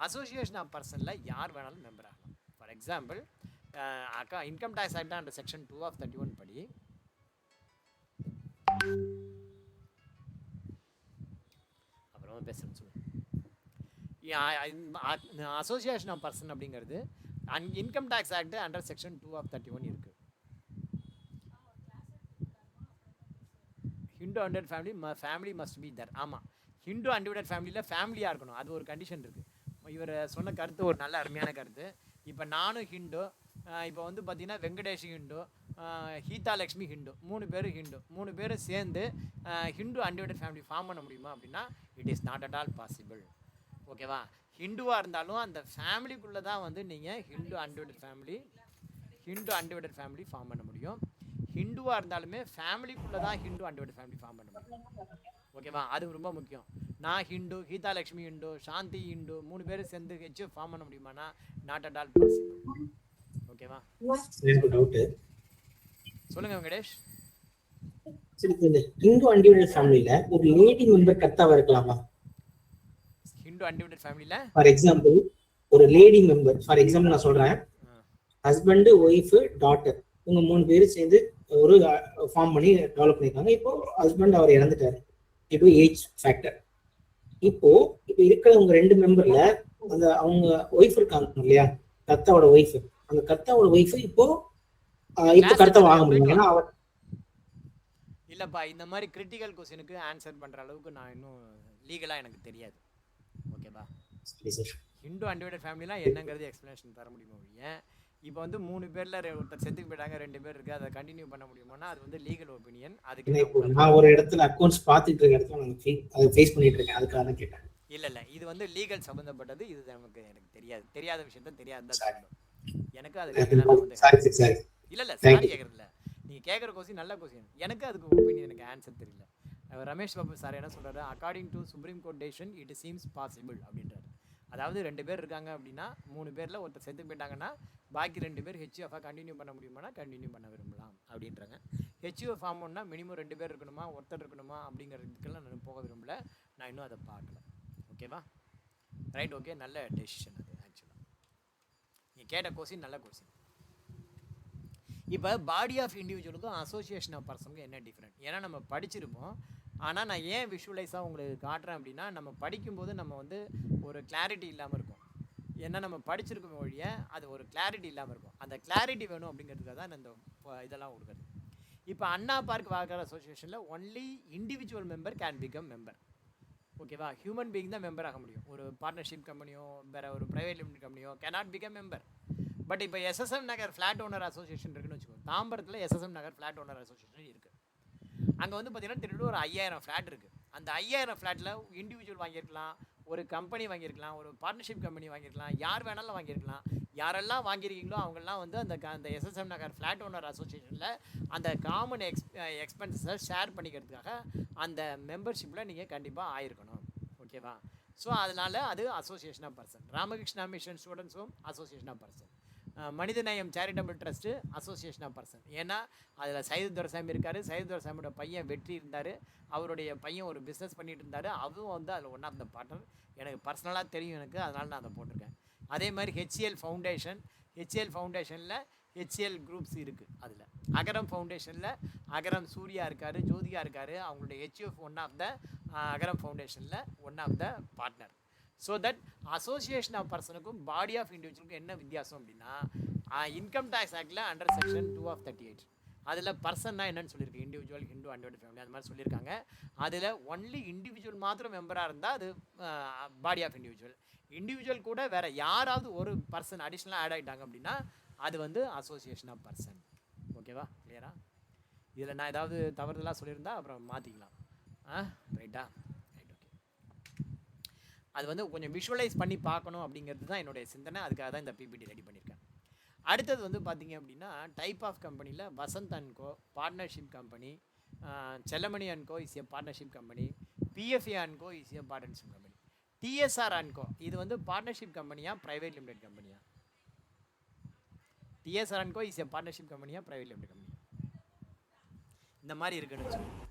association of personல யார் வேணாலும் மெம்பர் ஆகலாம். For example income tax act under section 2 of 31 படி அப்புறம் பேசுறேன்னு சொல்லுங்க. அசோசியேஷன் ஆஃப் பர்சன் அப்படிங்கிறது income tax act under section 2 of 31 இருக்கு. Hindu undivided family must be there. ஆமாம், ஹிந்து அன்டிவைடட் ஃபேமிலியில் ஃபேமிலியாக இருக்கணும், அது ஒரு கண்டிஷன் இருக்குது. இவர் சொன்ன கருத்து ஒரு நல்ல அருமையான கருத்து. இப்போ நானும் ஹிந்து, இப்போ வந்து பார்த்தீங்கன்னா வெங்கடேஷ் ஹிந்து, ஹீதா லக்ஷ்மி ஹிந்து, 3 பேர் ஹிந்து, 3 பேர் சேர்ந்து ஹிந்து அன்டிவைடட் ஃபேமிலி ஃபார்ம் பண்ண முடியுமா அப்படின்னா it is not at all possible. ஓகேவா? ஹிந்துவாக இருந்தாலும் அந்த ஃபேமிலிக்குள்ளே தான் வந்து நீங்கள் ஹிந்து அன்டிவைடட் ஃபேமிலி ஃபார்ம் பண்ண முடியும். ஹிந்துவாக இருந்தாலுமே ஃபேமிலிக்குள்ளே தான் ஹிந்து அன்டிவைடட் ஃபேமிலி ஃபார்ம் பண்ண முடியும். ஓகேவா? அது ரொம்ப முக்கியம். நான் ஹிந்து, கீதா லக்ஷ்மி ஹிந்து, சாந்தி ஹிந்து, 3 பேர் சேர்ந்து ஹெச்எஃப் ஃபார்ம் பண்ண முடியுமானா நாட் அட் ஆல் பாசிபிள். ஓகேவா? சொல்லுங்க வெங்கடேஷ். சரி, இந்த ஹிந்து அன்டிவைடட் ஃபேமிலில ஒரு லேடி மெம்பர் கர்த்தாவா இருக்கலாமா? ஹிந்து அன்டிவைடட் ஃபேமிலில ஃபார் எக்ஸாம்பிள் ஒரு லேடி மெம்பர், ஃபார் எக்ஸாம்பிள் நான் சொல்றேன், ஹஸ்பண்ட், ஒய்ஃப், டாட்டர், இவங்க 3 பேர் சேர்ந்து ஒரு ஃபார்ம் பண்ணி டெவலப் பண்ணிருக்காங்க. இப்போ ஹஸ்பண்ட் அவர் இறந்துட்டாரு, இப்போ ஏஜ் ஃபேக்டர். இப்போ இருக்கிறவங்க 2 மெம்பர்ல அந்த அவங்க ஒய்ஃப் இருக்காங்க இல்லையா, கர்த்தாவோட ஒய்ஃப், அந்த கர்த்தாவோட ஒய்ஃப் இப்போ கர்த்தாவா ஆக முடியும். ஏன்னா அவர் இல்லப்பா, இந்த மாதிரி கிரிட்டிக்கல் क्वेश्चनக்கு ஆன்சர் பண்ற அளவுக்கு நான் இன்னும் லீகலா எனக்கு தெரியாது. ஓகேவா? ஹிந்து அன்டிவைடட் ஃபேமிலினா என்னங்கிறது எக்ஸ்பிளனேஷன் தர முடியுமா? ஏன் இப்போ வந்து 3 பேர்ல ஒருத்தர் செத்துக்கு போயிட்டாங்க, 2 பேர் இருக்கு, அதை கண்டினியூ பண்ண முடியுமானா அது வந்து லீகல் ஒபினியன். அதுக்கு நான் ஒரு இடத்துல அக்கவுண்ட்ஸ் பார்த்துட்டு இருக்க இடத்துல நான் அதை ஃபேஸ் பண்ணிட்டு இருக்கேன், அதுக்காக தான் கேட்டேன். இல்ல இது வந்து லீகல் சம்பந்தப்பட்டது. இது எனக்கு தெரியாத விஷயத்த தெரியாதுதான் சொல்லணும். எனக்கு அது இல்ல சாரி கேக்குறதுல நீங்க கேக்குற क्वेश्चन நல்ல क्वेश्चन. எனக்கு அதுக்கு ஒபினியன், எனக்கு ஆன்சர் தெரியல. ரமேஷ் பாபு சார் என்ன சொல்றாரு, according to supreme court decision it seems possible அப்படின்றாரு. அதாவது 2 பேர் இருக்காங்க அப்படின்னா 3 பேர்ல ஒருத்தர் செத்து போயிட்டாங்கன்னா பாக்கி 2 பேர் ஹெச்யூஎஃபாக கண்டினியூ பண்ண முடியுமானா கண்டினியூ பண்ண விரும்பலாம் அப்படின்றாங்க. ஹெச்யூஎஃப் ஃபார்ம் ஒன்றா மினிமம் 2 பேர் இருக்கணுமா, ஒருத்தர் இருக்கணுமா அப்படிங்கிறதுக்கெல்லாம் நான் போக விரும்பல. நான் இன்னும் அதை பார்க்கல. ஓகேவா? Right, okay. நல்ல டெசிஷன் அது. ஆக்சுவலாக நீங்கள் கேட்ட கொஸ்டின் நல்ல கொஸ்டின். இப்போ பாடி ஆஃப் இண்டிவிஜுவலுக்கும் அசோசியேஷன் ஆஃப் பர்சனுக்கும் என்ன டிஃப்ரெண்ட்? ஏன்னா நம்ம படிச்சிருப்போம். ஆனால் நான் ஏன் விஷுவலைஸாக உங்களுக்கு காட்டுறேன் அப்படின்னா, நம்ம படிக்கும்போது நம்ம வந்து ஒரு கிளாரிட்டி இல்லாமல் இருக்கும். ஏன்னா நம்ம படிச்சிருக்கோம் ஒழிய அது ஒரு கிளாரிட்டி இல்லாமல் இருக்கும். அந்த கிளாரிட்டி வேணும் அப்படிங்கிறதுக்காக தான் இந்த இதெல்லாம் கொடுக்குறது. இப்போ அண்ணா பார்க் வாக்கர் அசோசியேஷனில் only individual member can become member. ஓகேவா? ஹியூமன் பீயிங் தான் மெம்பர் ஆக முடியும். ஒரு பார்ட்னர்ஷிப் கம்பெனியோ வேறு ஒரு ப்ரைவேட் லிமிடெட் கம்பெனியோ கேனாட் பிகம் மெம்பர். பட் இப்போ SSM Nagar flat owner association இருக்குன்னு வச்சுக்கோங்க. தாம்பரத்தில் SSM Nagar flat owner association இருக்குது. அங்கே வந்து பார்த்தீங்கன்னா திருட்டு ஒரு 5000 ஃப்ளாட் இருக்குது. அந்த 5000 ஃப்ளாட்டில் இண்டிவிஜுவல் வாங்கியிருக்கலாம், ஒரு கம்பெனி வாங்கியிருக்கலாம், ஒரு பார்ட்னர்ஷிப் கம்பெனி வாங்கியிருக்கலாம், யார் வேணாலும் வாங்கியிருக்கலாம். யாரெல்லாம் வாங்கியிருக்கீங்களோ அவங்கெல்லாம் வந்து அந்த எஸ்எஸ்எம் நகர் ஃப்ளாட் ஓனர் அசோசியேஷனில் அந்த காமன் எக்ஸ்பென்சஸை ஷேர் பண்ணிக்கிறதுக்காக அந்த மெம்பர்ஷிப்பில் நீங்கள் கண்டிப்பாக ஆயிருக்கணும். ஓகேவா? ஸோ அதனால் அது association of person. Ramakrishna mission students home association of person. Manithaneyam charitable trust association of person. ஏன்னா அதில் சையது துரைசாமி இருக்கார். சையது துரைசாமியோட பையன் வெற்றி இருந்தார். அவருடைய பையன் ஒரு பிஸ்னஸ் பண்ணிட்டு இருந்தார். அதுவும் வந்து அதில் ஒன் ஆஃப் த பார்ட்னர். எனக்கு பர்சனலாக தெரியும் எனக்கு, அதனால் நான் அதை போட்டிருக்கேன். அதே மாதிரி ஹெச்எல் ஃபவுண்டேஷன். ஹெச்எல் ஃபவுண்டேஷனில் ஹெச்எல் குரூப்ஸ் இருக்குது. அதில் அகரம் ஃபவுண்டேஷனில் அகரம் சூர்யா இருக்கார், ஜோதிகா இருக்கார். அவங்களுடைய HF one of the Agaram ஃபவுண்டேஷனில் one of the partner. So that association of பர்சனுக்கும் பாடி ஆஃப் இண்டிவிஜுவலுக்கும் என்ன வித்தியாசம் அப்படின்னா, இன்கம் டேக்ஸ் ஆக்டில் அண்டர் செக்ஷன் 2 of 38 அதில் பர்சன்னா என்னன்னு சொல்லியிருக்கு. இண்டிவிஜுவல், ஹிந்து, அன்டிவைடட் ஃபேமிலி அது மாதிரி சொல்லியிருக்காங்க. அதில் ஒன்லி இண்டிவிஜுவல் மாத்திரம் மெம்பராக இருந்தால் அது பாடி ஆஃப் இண்டிவிஜுவல். இண்டிவிஜுவல் கூட வேறு யாராவது ஒரு பர்சன் அடிஷ்னலாக ஆட் ஆகிட்டாங்க அப்படின்னா அது வந்து அசோசியேஷன் ஆஃப் பர்சன். ஓகேவா? கிளியரா? இதில் நான் ஏதாவது தவறுதலாக சொல்லியிருந்தா அப்புறம் மாற்றிக்கலாம். ரைட்டா? Right, okay. அது வந்து கொஞ்சம் விஷுவலைஸ் பண்ணி பார்க்கணும் அப்படிங்கிறது தான் என்னுடைய சிந்தனை. அதுக்காக தான் இந்த பிபிடி ரெடி பண்ணியிருக்கேன். அடுத்தது வந்து பார்த்தீங்க அப்படின்னா, டைப் ஆஃப் கம்பெனியில் Vasanth and co partnership company, Chellamani and co is a partnership company, BFA and co is a partnership company, TSR and co இது வந்து பார்ட்னர்ஷிப் கம்பெனியா ப்ரைவேட் லிமிடெட் கம்பெனியா? TSR and co is a partnership கம்பெனியா private limited company? இந்த மாதிரி இருக்குன்னு வச்சுக்கோங்க.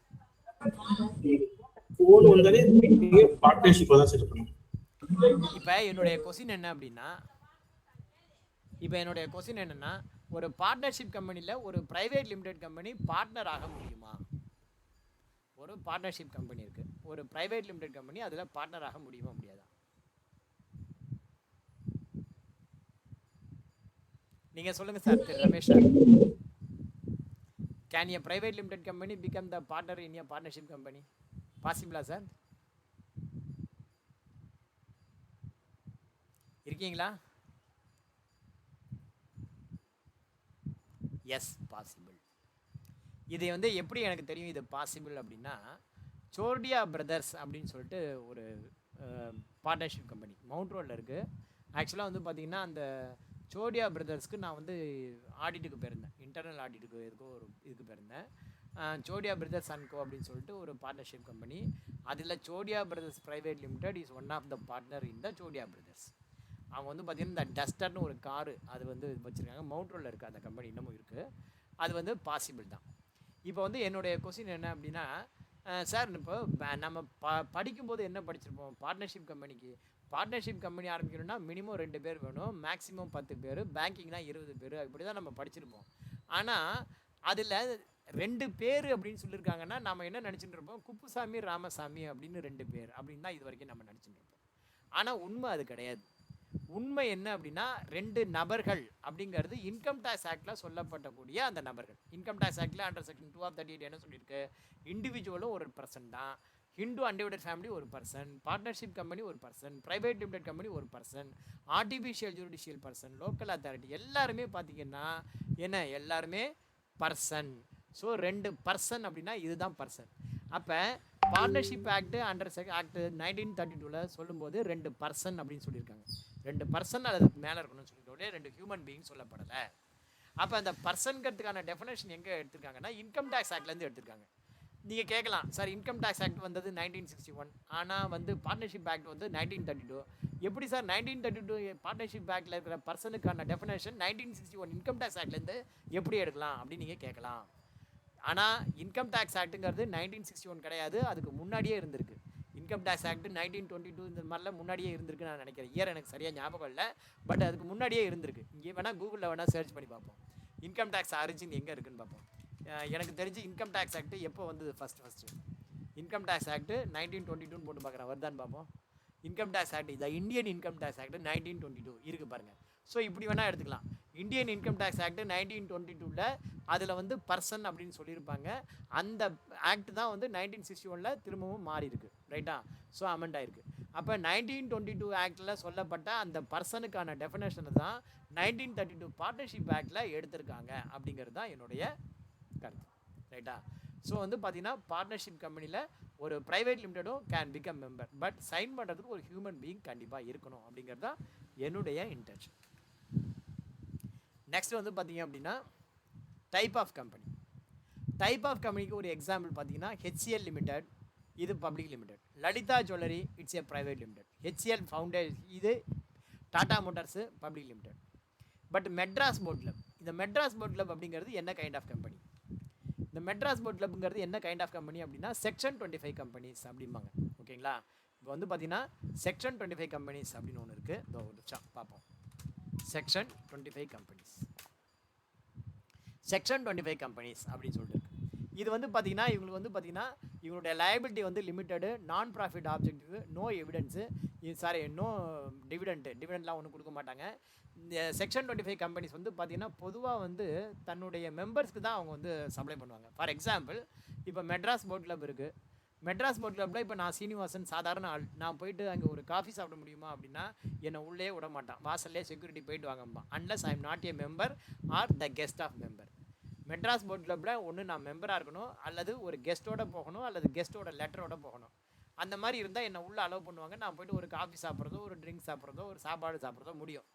இப்போ என்னுடைய கொஸ்டின் என்ன அப்படின்னா, ஒரு பார்ட்னர்ஷிப் கம்பெனியில் ஒரு ப்ரைவேட் லிமிடெட் கம்பெனி பார்ட்னர் ஆக முடியுமா? ஒரு பார்ட்னர்ஷிப் கம்பெனி இருக்குது, ஒரு ப்ரைவேட் லிமிடெட் கம்பெனி அதில் பார்ட்னர் ஆக முடியுமா முடியாதா? நீங்கள் சொல்லுங்கள் sir. Thiru Ramesh sir, can a private limited company become the partner in a partnership company? பாசிபிளா சார்? இருக்கீங்களா? Yes, possible. இது வந்து எப்படி எனக்கு தெரியும் இது பாசிபிள் அப்படின்னா, சோர்டியா பிரதர்ஸ் அப்படின்னு சொல்லிட்டு ஒரு பார்ட்னர்ஷிப் கம்பெனி மவுண்ட் ரோடில் இருக்குது. ஆக்சுவலாக வந்து பார்த்திங்கன்னா அந்த சோர்டியா பிரதர்ஸ்க்கு நான் வந்து ஆடிட்டுக்கு போயிருந்தேன், இன்டர்னல் ஆடிட்டுக்கு எதுக்கோ ஒரு இதுக்கு போயிருந்தேன். சோடியா பிரதர்ஸ் அண்ட் கோ அப்படின்னு சொல்லிட்டு ஒரு பார்ட்னர்ஷிப் கம்பெனி. அதில் Sodia brothers private limited is one of the partner in the Sodia brothers. அவங்க வந்து பார்த்திங்கன்னா இந்த டஸ்டர்னு ஒரு காரு அது வந்து வச்சுருக்காங்க. மவுண்ட் ரோடில் இருக்குது அந்த கம்பெனி, இன்னமும் இருக்குது. அது வந்து பாசிபிள் தான். இப்போ வந்து என்னுடைய கொஸ்டின் என்ன அப்படின்னா, சார் இப்போ நம்ம படிக்கும்போது என்ன படிச்சிருப்போம்? பார்ட்னர்ஷிப் கம்பெனி ஆரம்பிக்கணும்னா மினிமம் 2 பேர் வேணும், மேக்ஸிமம் 10 பேர், பேங்கிங்னா 20 பேர், அப்படி தான் நம்ம படிச்சிருப்போம். ஆனால் அதில் 2 பேர் அப்படின்னு சொல்லியிருக்காங்கன்னா நம்ம என்ன நினச்சிட்டு இருப்போம்? குப்புசாமி ராமசாமி அப்படின்னு 2 பேர் அப்படின்னு தான் இது வரைக்கும் நம்ம நினச்சிட்டு இருப்போம். ஆனால் உண்மை அது கிடையாது. உண்மை என்ன அப்படின்னா 2 நபர்கள் அப்படிங்கிறது இன்கம் டேக்ஸ் ஆக்டில் சொல்லப்பட்டக்கூடிய அந்த நபர்கள். இன்கம் டேக்ஸ் ஆக்டில் அண்டர் செக்ஷன் 2 of 38 என்ன சொல்லியிருக்கு? இண்டிவிஜுவலும் ஒரு பர்சன் தான், ஹிந்து அன்டிவைடட் ஃபேமிலி ஒரு பர்சன், பார்ட்னர்ஷிப் கம்பெனி ஒரு பர்சன், ப்ரைவேட் லிமிடெட் கம்பெனி ஒரு person, artificial judicial person, local authority எல்லாருமே பார்த்தீங்கன்னா என்ன? எல்லாருமே பர்சன். ஸோ 2 பர்சன் அப்படின்னா இதுதான் பர்சன். அப்போ பார்ட்னர்ஷிப் ஆக்ட் அண்டர் ஆக்ட் 1932 சொல்லும்போது 2 பர்சன் அப்படின்னு சொல்லியிருக்காங்க. 2 பர்சன் அல்லது மேலே இருக்கணும்னு சொல்லிட்டு 2 ஹியூமன் பீயிங் சொல்லப்படலை. அப்போ அந்த பர்சன்கிறதுக்கான டெஃபினேஷன் எங்கே எடுத்திருக்காங்கன்னா இன்கம் டேக்ஸ் ஆக்ட்லேருந்து எடுத்திருக்காங்க. நீங்கள் கேட்கலாம் சார் இன்கம் டேக்ஸ் ஆக்ட் வந்தது 1961, ஆனால் வந்து பார்ட்னர்ஷிப் ஆக்ட் வந்து 1932. எப்படி சார் 1932 பார்ட்னர்ஷிப் ஆக்டில் இருக்கிற பர்சனுக்கான டெஃபினேஷன் 1961 இன்கம் டேக்ஸ் ஆக்ட்லேருந்து எப்படி எடுக்கலாம் அப்படின்னு நீங்கள் கேட்கலாம். ஆனால் இன்கம் டேக்ஸ் ஆக்ட்டுங்கிறது 1961 கிடையாது, அதுக்கு முன்னாடியே இருந்திருக்கு. இன்கம் டேக்ஸ் ஆக்ட் 1922 இந்த மாதிரிலாம் முன்னாடியே இருந்திருக்கு நான் நினைக்கிறேன். இயர் எனக்கு சரியாக ஞாபகம் இல்லை, பட் அதுக்கு முன்னாடியே இருந்திருக்கு. இங்கே வேணால் கூகுளில் வேணால் சர்ச் பண்ணி பார்ப்போம், இன்கம் டேக்ஸ் ஆரிஜின் எங்கே இருக்குதுன்னு பார்ப்போம். எனக்கு தெரிஞ்சு இன்கம் டேக்ஸ் ஆக்ட் எப்போ வந்தது ஃபஸ்ட்டு இன்கம் டேக்ஸ் ஆக்ட் 1922 போட்டு பார்க்குறேன், வருதான்னு பார்ப்போம். இன்கம் டேக்ஸ் ஆக்ட் இந்த இந்தியன் இன்கம் டேக்ஸ் ஆக்ட் 1922 இருக்குது பாருங்கள். ஸோ இப்படி வேணால் எடுத்துக்கலாம். இந்தியன் இன்கம் டேக்ஸ் ஆக்ட் 1922 அதில் வந்து பர்சன் அப்படின்னு சொல்லியிருப்பாங்க. அந்த ஆக்ட் தான் வந்து 1961 திரும்பவும் மாறி இருக்கு, ரைட்டா? ஸோ அமெண்ட் ஆயிருக்கு. அப்போ 1922 ஆக்டில் சொல்லப்பட்ட அந்த பர்சனுக்கான டெஃபினேஷனை தான் 1932 பார்ட்னர்ஷிப் ஆக்டில் எடுத்திருக்காங்க அப்படிங்கிறது தான் என்னுடைய கருத்து, ரைட்டா? ஸோ வந்து பார்த்தீங்கன்னா பார்ட்னர்ஷிப் கம்பெனியில் ஒரு ப்ரைவேட் லிமிட்டடும் can become member, but sign பண்ணுறதுக்கு ஒரு ஹியூமன் பீயிங் கண்டிப்பாக இருக்கணும் அப்படிங்கிறது தான் என்னுடைய இன்டென்ஷன். நெக்ஸ்ட் வந்து பார்த்தீங்க அப்படின்னா type of company. Type of கம்பெனிக்கு ஒரு எக்ஸாம்பிள் பார்த்தீங்கன்னா ஹெச்சிஎல் லிமிடெட், இது public limited. Lalitha jewellery it's a private limited. HCL foundation இது Tata motors public limited. But Madras boat club, இந்த மெட்ராஸ் போட் கிளப் அப்படிங்கிறது என்ன கைண்ட் ஆஃப் கம்பெனி? இந்த மெட்ராஸ் போட் கிளப்புங்கிறது என்ன கைண்ட் ஆஃப் கம்பெனி அப்படின்னா செக்ஷன் 25 கம்பெனிஸ் அப்படிம்பாங்க, ஓகேங்களா? இப்போ வந்து பார்த்தீங்கன்னா செக்ஷன் 25 கம்பெனிஸ் அப்படின்னு ஒன்று இருக்குது. இதோ ஒரு நிமிஷம் பார்ப்போம். செக்ஷன் 25 கம்பெனிஸ், செக்ஷன் 25 கம்பெனிஸ் அப்படின்னு சொல்லிட்டு இருக்கு. இது வந்து பார்த்தீங்கன்னா இவங்களுக்கு வந்து பார்த்தீங்கன்னா இவங்களுடைய லயபிலிட்டி வந்து limited, non profit objective, no evidence, no டிவிடெண்ட்லாம் ஒன்றும் கொடுக்க மாட்டாங்க. இந்த செக்ஷன் 25 கம்பெனிஸ் வந்து பார்த்தீங்கன்னா பொதுவாக வந்து தன்னுடைய மெம்பர்ஸ்க்கு தான் அவங்க வந்து சப்ளை பண்ணுவாங்க. ஃபார் எக்ஸாம்பிள் இப்போ மெட்ராஸ் போட் கிளப் இருக்குது. மெட்ராஸ் போட் கிளப்பில் இப்போ நான் சீனிவாசன் சாதாரண ஆள், நான் போயிட்டு அங்கே ஒரு காஃபி சாப்பிட முடியுமா அப்படின்னா என்னை உள்ளே விட மாட்டான், வாசல்லே செக்யூரிட்டி போயிட்டு வாங்கம்மா, unless I am not a member or the guest of member. Madras boat கிளப்பில் ஒன்று நான் மெம்பராக இருக்கணும், அல்லது ஒரு கெஸ்ட்டோட போகணும், அல்லது கெஸ்ட்டோட லெட்டரோட போகணும். அந்த மாதிரி இருந்தால் என்னை உள்ளே அலோவ் பண்ணுவாங்க. நான் போய்ட்டு ஒரு காஃபி சாப்பிட்றதோ, ஒரு ட்ரிங்க் சாப்பிட்றதோ, ஒரு சாப்பாடு சாப்பிட்றதோ முடியும்.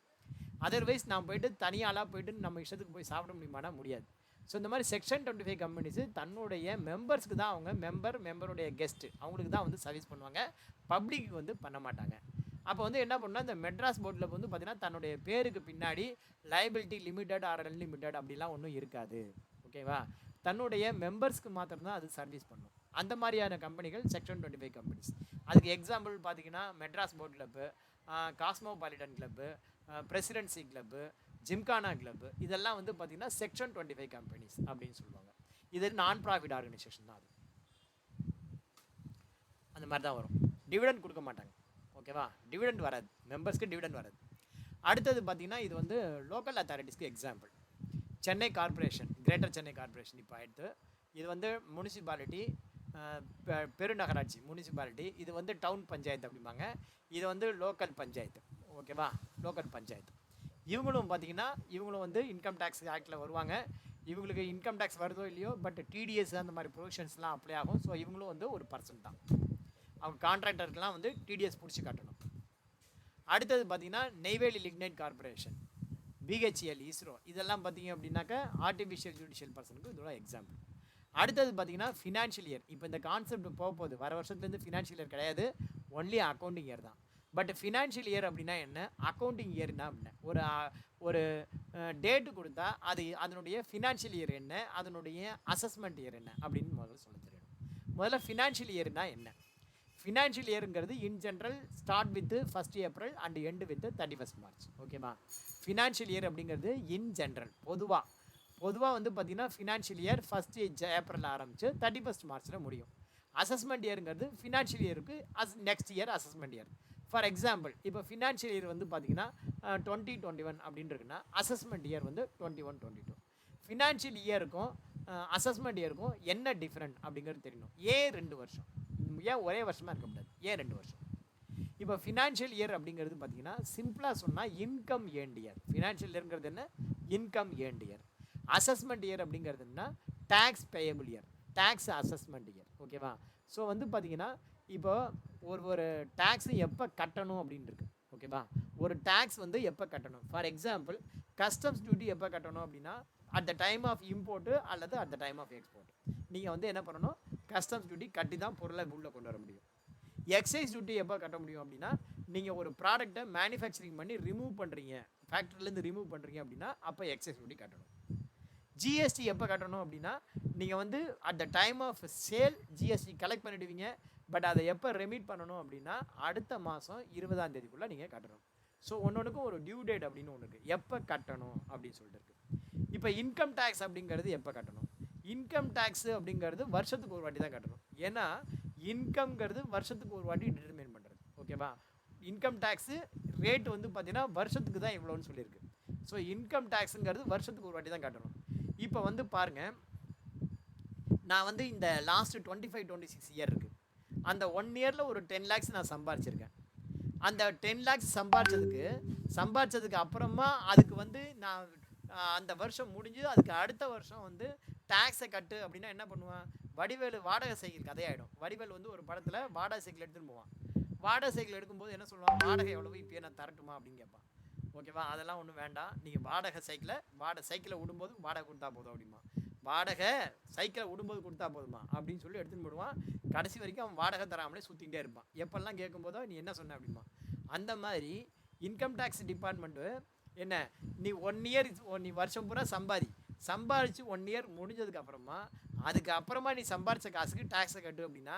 அதர்வைஸ் நான் போய்ட்டு தனியாளாக போய்ட்டு நம்ம இஷ்டத்துக்கு போய் சாப்பிட முடியுமானா முடியாது. ஸோ இந்த மாதிரி செக்ஷன் 25 கம்பெனிஸு தன்னுடைய மெம்பர்ஸ்க்கு தான் அவங்க மெம்பருடைய கெஸ்ட்டு அவங்களுக்கு தான் வந்து சர்வீஸ் பண்ணுவாங்க, பப்ளிக்கு வந்து பண்ண மாட்டாங்க. அப்போ வந்து என்ன பண்ணால் இந்த மெட்ராஸ் போர்டில் வந்து பார்த்திங்கன்னா தன்னுடைய பேருக்கு பின்னாடி லைபிலிட்டி லிமிடெட் ஆர் அன்லிமிட்டெட் அப்படிலாம் ஒன்றும் இருக்காது, ஓகேவா? தன்னுடைய மெம்பர்ஸ்க்கு மாத்திரம்தான் அது சர்வீஸ் பண்ணும். அந்த மாதிரியான கம்பெனிகள் செக்ஷன் 25 கம்பெனிஸ். அதுக்கு எக்ஸாம்பிள் பார்த்திங்கன்னா Madras boat club, cosmopolitan club, presidency club, gymkhana club, இதெல்லாம் வந்து பார்த்திங்கன்னா செக்ஷன் 25 கம்பெனிஸ் அப்படின்னு சொல்லுவாங்க. இது நான் ப்ராஃபிட் ஆர்கனைசேஷன் தான். அது அந்த மாதிரி தான் வரும். டிவிடெண்ட் கொடுக்க மாட்டாங்க, ஓகேவா? டிவிடெண்ட் வராது, மெம்பர்ஸ்க்கு டிவிடெண்ட் வராது. அடுத்தது பார்த்திங்கன்னா இது வந்து லோக்கல் அத்தாரிட்டிஸ்க்கு example. Chennai corporation, greater Chennai corporation இப்போ ஆயிடுத்து. இது வந்து முனிசிபாலிட்டி, பெருநகராட்சி முனிசிபாலிட்டி. இது வந்து டவுன் பஞ்சாயத்து அப்படிம்பாங்க. இது வந்து லோக்கல் பஞ்சாயத்து, ஓகேவா? லோக்கல் பஞ்சாயத்து. இவங்களும் பார்த்தீங்கன்னா இவங்களும் வந்து இன்கம் டேக்ஸ் ஆக்டில் வருவாங்க. இவங்களுக்கு இன்கம் டேக்ஸ் வருதோ இல்லையோ, பட் டிடிஎஸ் அந்த மாதிரி ப்ரொவிஷன்ஸ்லாம் அப்ளை ஆகும். ஸோ இவங்களும் வந்து ஒரு பர்சன் தான். அவங்க கான்ட்ராக்டருக்கெலாம் வந்து டிடிஎஸ் பிடிச்சி காட்டணும். அடுத்தது பார்த்திங்கன்னா Neyveli lignite corporation, BHEL, ISRO, இதெல்லாம் பார்த்திங்க அப்படின்னாக்கா ஆர்டிஃபிஷியல் ஜுடிஷியல் பர்சனுக்கு இதோட எக்ஸாம்பிள். அடுத்தது பார்த்திங்கன்னா ஃபினான்ஷியல் இயர். இப்போ இந்த கான்செப்ட் போகுது, வர வருஷத்துலேருந்து ஃபினான்ஷியல் இயர் கிடையாது, ஒன்லி அக்கௌண்டிங் இயர் தான். பட் ஃபினான்ஷியல் இயர் அப்படின்னா என்ன, அக்கௌண்டிங் இயர்னா அப்படின்னா ஒரு டேட்டு கொடுத்தா அது அதனுடைய ஃபினான்ஷியல் இயர் என்ன, அதனுடைய அசஸ்மெண்ட் இயர் என்ன அப்படின்னு முதல்ல சொல்ல தெரியணும். முதல்ல ஃபினான்ஷியல் இயர்னா என்ன? ஃபினான்ஷியல் இயருங்கிறது in general start with 1 April and end with 31 March, ஓகேவா? ஃபினான்ஷியல் இயர் அப்படிங்கிறது இன் ஜென்ரல் பொதுவாக வந்து பார்த்திங்கன்னா ஃபினான்ஷியல் இயர் 1 ஏப்ரல் ஆரம்பித்து 31 மார்ச்சில் முடியும். அசஸ்மெண்ட் இயருங்கிறது ஃபினான்ஷியல் இயருக்கு next year assessment year. For example இப்போ ஃபினான்ஷியல் இயர் வந்து பார்த்திங்கன்னா 2021 அப்படின்னு இருக்குன்னா அசஸ்மெண்ட் இயர் வந்து 21-22. ஃபினான்ஷியல் இயருக்கும் அசஸ்மெண்ட் இயருக்கும் என்ன டிஃப்ரெண்ட் அப்படிங்கிறது தெரியணும். 2 வருஷம், ஏன் ஒரே வருஷமாக இருக்க முடியாது, 2 வருஷம். இப்போ ஃபினான்ஷியல் இயர் அப்படிங்கிறது பார்த்திங்கன்னா சிம்பிளாக சொன்னால் இன்கம் ஏர்ன்ட் இயர். ஃபினான்ஷியல் இயருங்கிறது என்ன, income earned year. Assessment year அப்படிங்கிறதுனா tax payable year, tax assessment year, ஓகேவா? ஸோ வந்து பார்த்திங்கன்னா இப்போ ஒரு டேக்ஸு எப்போ கட்டணும் அப்படின்னு இருக்கு, ஓகேவா? ஒரு டேக்ஸ் வந்து எப்போ கட்டணும். ஃபார் எக்ஸாம்பிள் கஸ்டம்ஸ் டியூட்டி எப்போ கட்டணும் அப்படின்னா at the time of import அல்லது at the time of export. நீங்கள் வந்து என்ன பண்ணணும், கஸ்டம்ஸ் டியூட்டி கட்டி தான் பொருளை உள்ளே கொண்டு வர முடியும். எக்ஸைஸ் டியூட்டி எப்போ கட்ட முடியும் அப்படின்னா, நீங்கள் ஒரு ப்ராடக்ட்டை மேனுஃபேக்சரிங் பண்ணி ரிமூவ் பண்ணுறீங்க, ஃபேக்ட்ரிலேருந்து ரிமூவ் பண்ணுறீங்க அப்படின்னா அப்போ எக்ஸைஸ் டியூட்டி கட்டணும். ஜிஎஸ்டி எப்போ கட்டணும் அப்படின்னா, நீங்கள் வந்து at the time of sale GST collect பண்ணிடுவீங்க. பட் அதை எப்போ ரெமிட் பண்ணணும் அப்படின்னா அடுத்த மாதம் 20ஆம் தேதிக்குள்ளே நீங்கள் கட்டணும். ஸோ ஒன்றுக்கும் ஒரு டியூ டேட் அப்படின்னு ஒன்று இருக்குது, எப்போ கட்டணும் அப்படின்னு சொல்லிட்டு இருக்குது. இப்போ இன்கம் டேக்ஸ் அப்படிங்கிறது எப்போ கட்டணும்? இன்கம் டேக்ஸு அப்படிங்கிறது வருஷத்துக்கு ஒரு வாட்டி தான் கட்டணும். ஏன்னா இன்கம்ங்கிறது வருஷத்துக்கு ஒரு வாட்டி டிட்டர்மைன் பண்ணுறது. ஓகேவா? இன்கம் டேக்ஸு ரேட் வந்து பார்த்தீங்கன்னா வருஷத்துக்கு தான் இவ்வளோன்னு சொல்லியிருக்கு. ஸோ இன்கம் டேக்ஸுங்கிறது வருஷத்துக்கு ஒரு வாட்டி தான் கட்டணும். இப்போ வந்து பாருங்கள், நான் வந்து இந்த லாஸ்ட்டு 25-26 இயர் இருக்குது, அந்த 1 இயரில் ஒரு 10 lakhs நான் சம்பாரிச்சிருக்கேன். அந்த 10 lakhs சம்பாரிச்சதுக்கு அப்புறமா அதுக்கு வந்து நான் அந்த வருஷம் முடிஞ்சு அதுக்கு அடுத்த வருஷம் வந்து டேக்ஸை கட்டு அப்படின்னா என்ன பண்ணுவான்? வடிவேலு வாடகை சைக்கிள் கதையாயிடும். வடிவேலு வந்து ஒரு படத்தில் வாடகை சைக்கிள் எடுத்துகிட்டு போவான். வாடகை சைக்கிள் எடுக்கும்போது என்ன சொல்லுவான்? வாடகை எவ்வளவு, இப்போயே நான் தரட்டுமா அப்படின்னு கேட்பான். ஓகேவா? அதெல்லாம் ஒன்றும் வேண்டாம், நீங்கள் வாடகை சைக்கிளை விடும்போது வாடகை கொடுத்தா போதும் அப்படிமா. வாடகை சைக்கிளை விடும்போது கொடுத்தா போதுமா அப்படின்னு சொல்லி எடுத்துன்னு போடுவான். கடைசி வரைக்கும் அவன் வாடகை தராமலே சுற்றிக்கிட்டே இருப்பான். எப்பெல்லாம் கேட்கும்போதோ நீ என்ன சொன்ன அப்படிமா. அந்த மாதிரி இன்கம் டேக்ஸ் டிபார்ட்மெண்ட்டு என்ன, நீ 1 இயர் நீ வருஷம் பூரா சம்பாரித்து 1 இயர் முடிஞ்சதுக்கப்புறமா அதுக்கப்புறமா நீ சம்பாரித்த காசுக்கு டேக்ஸை கட்டு அப்படின்னா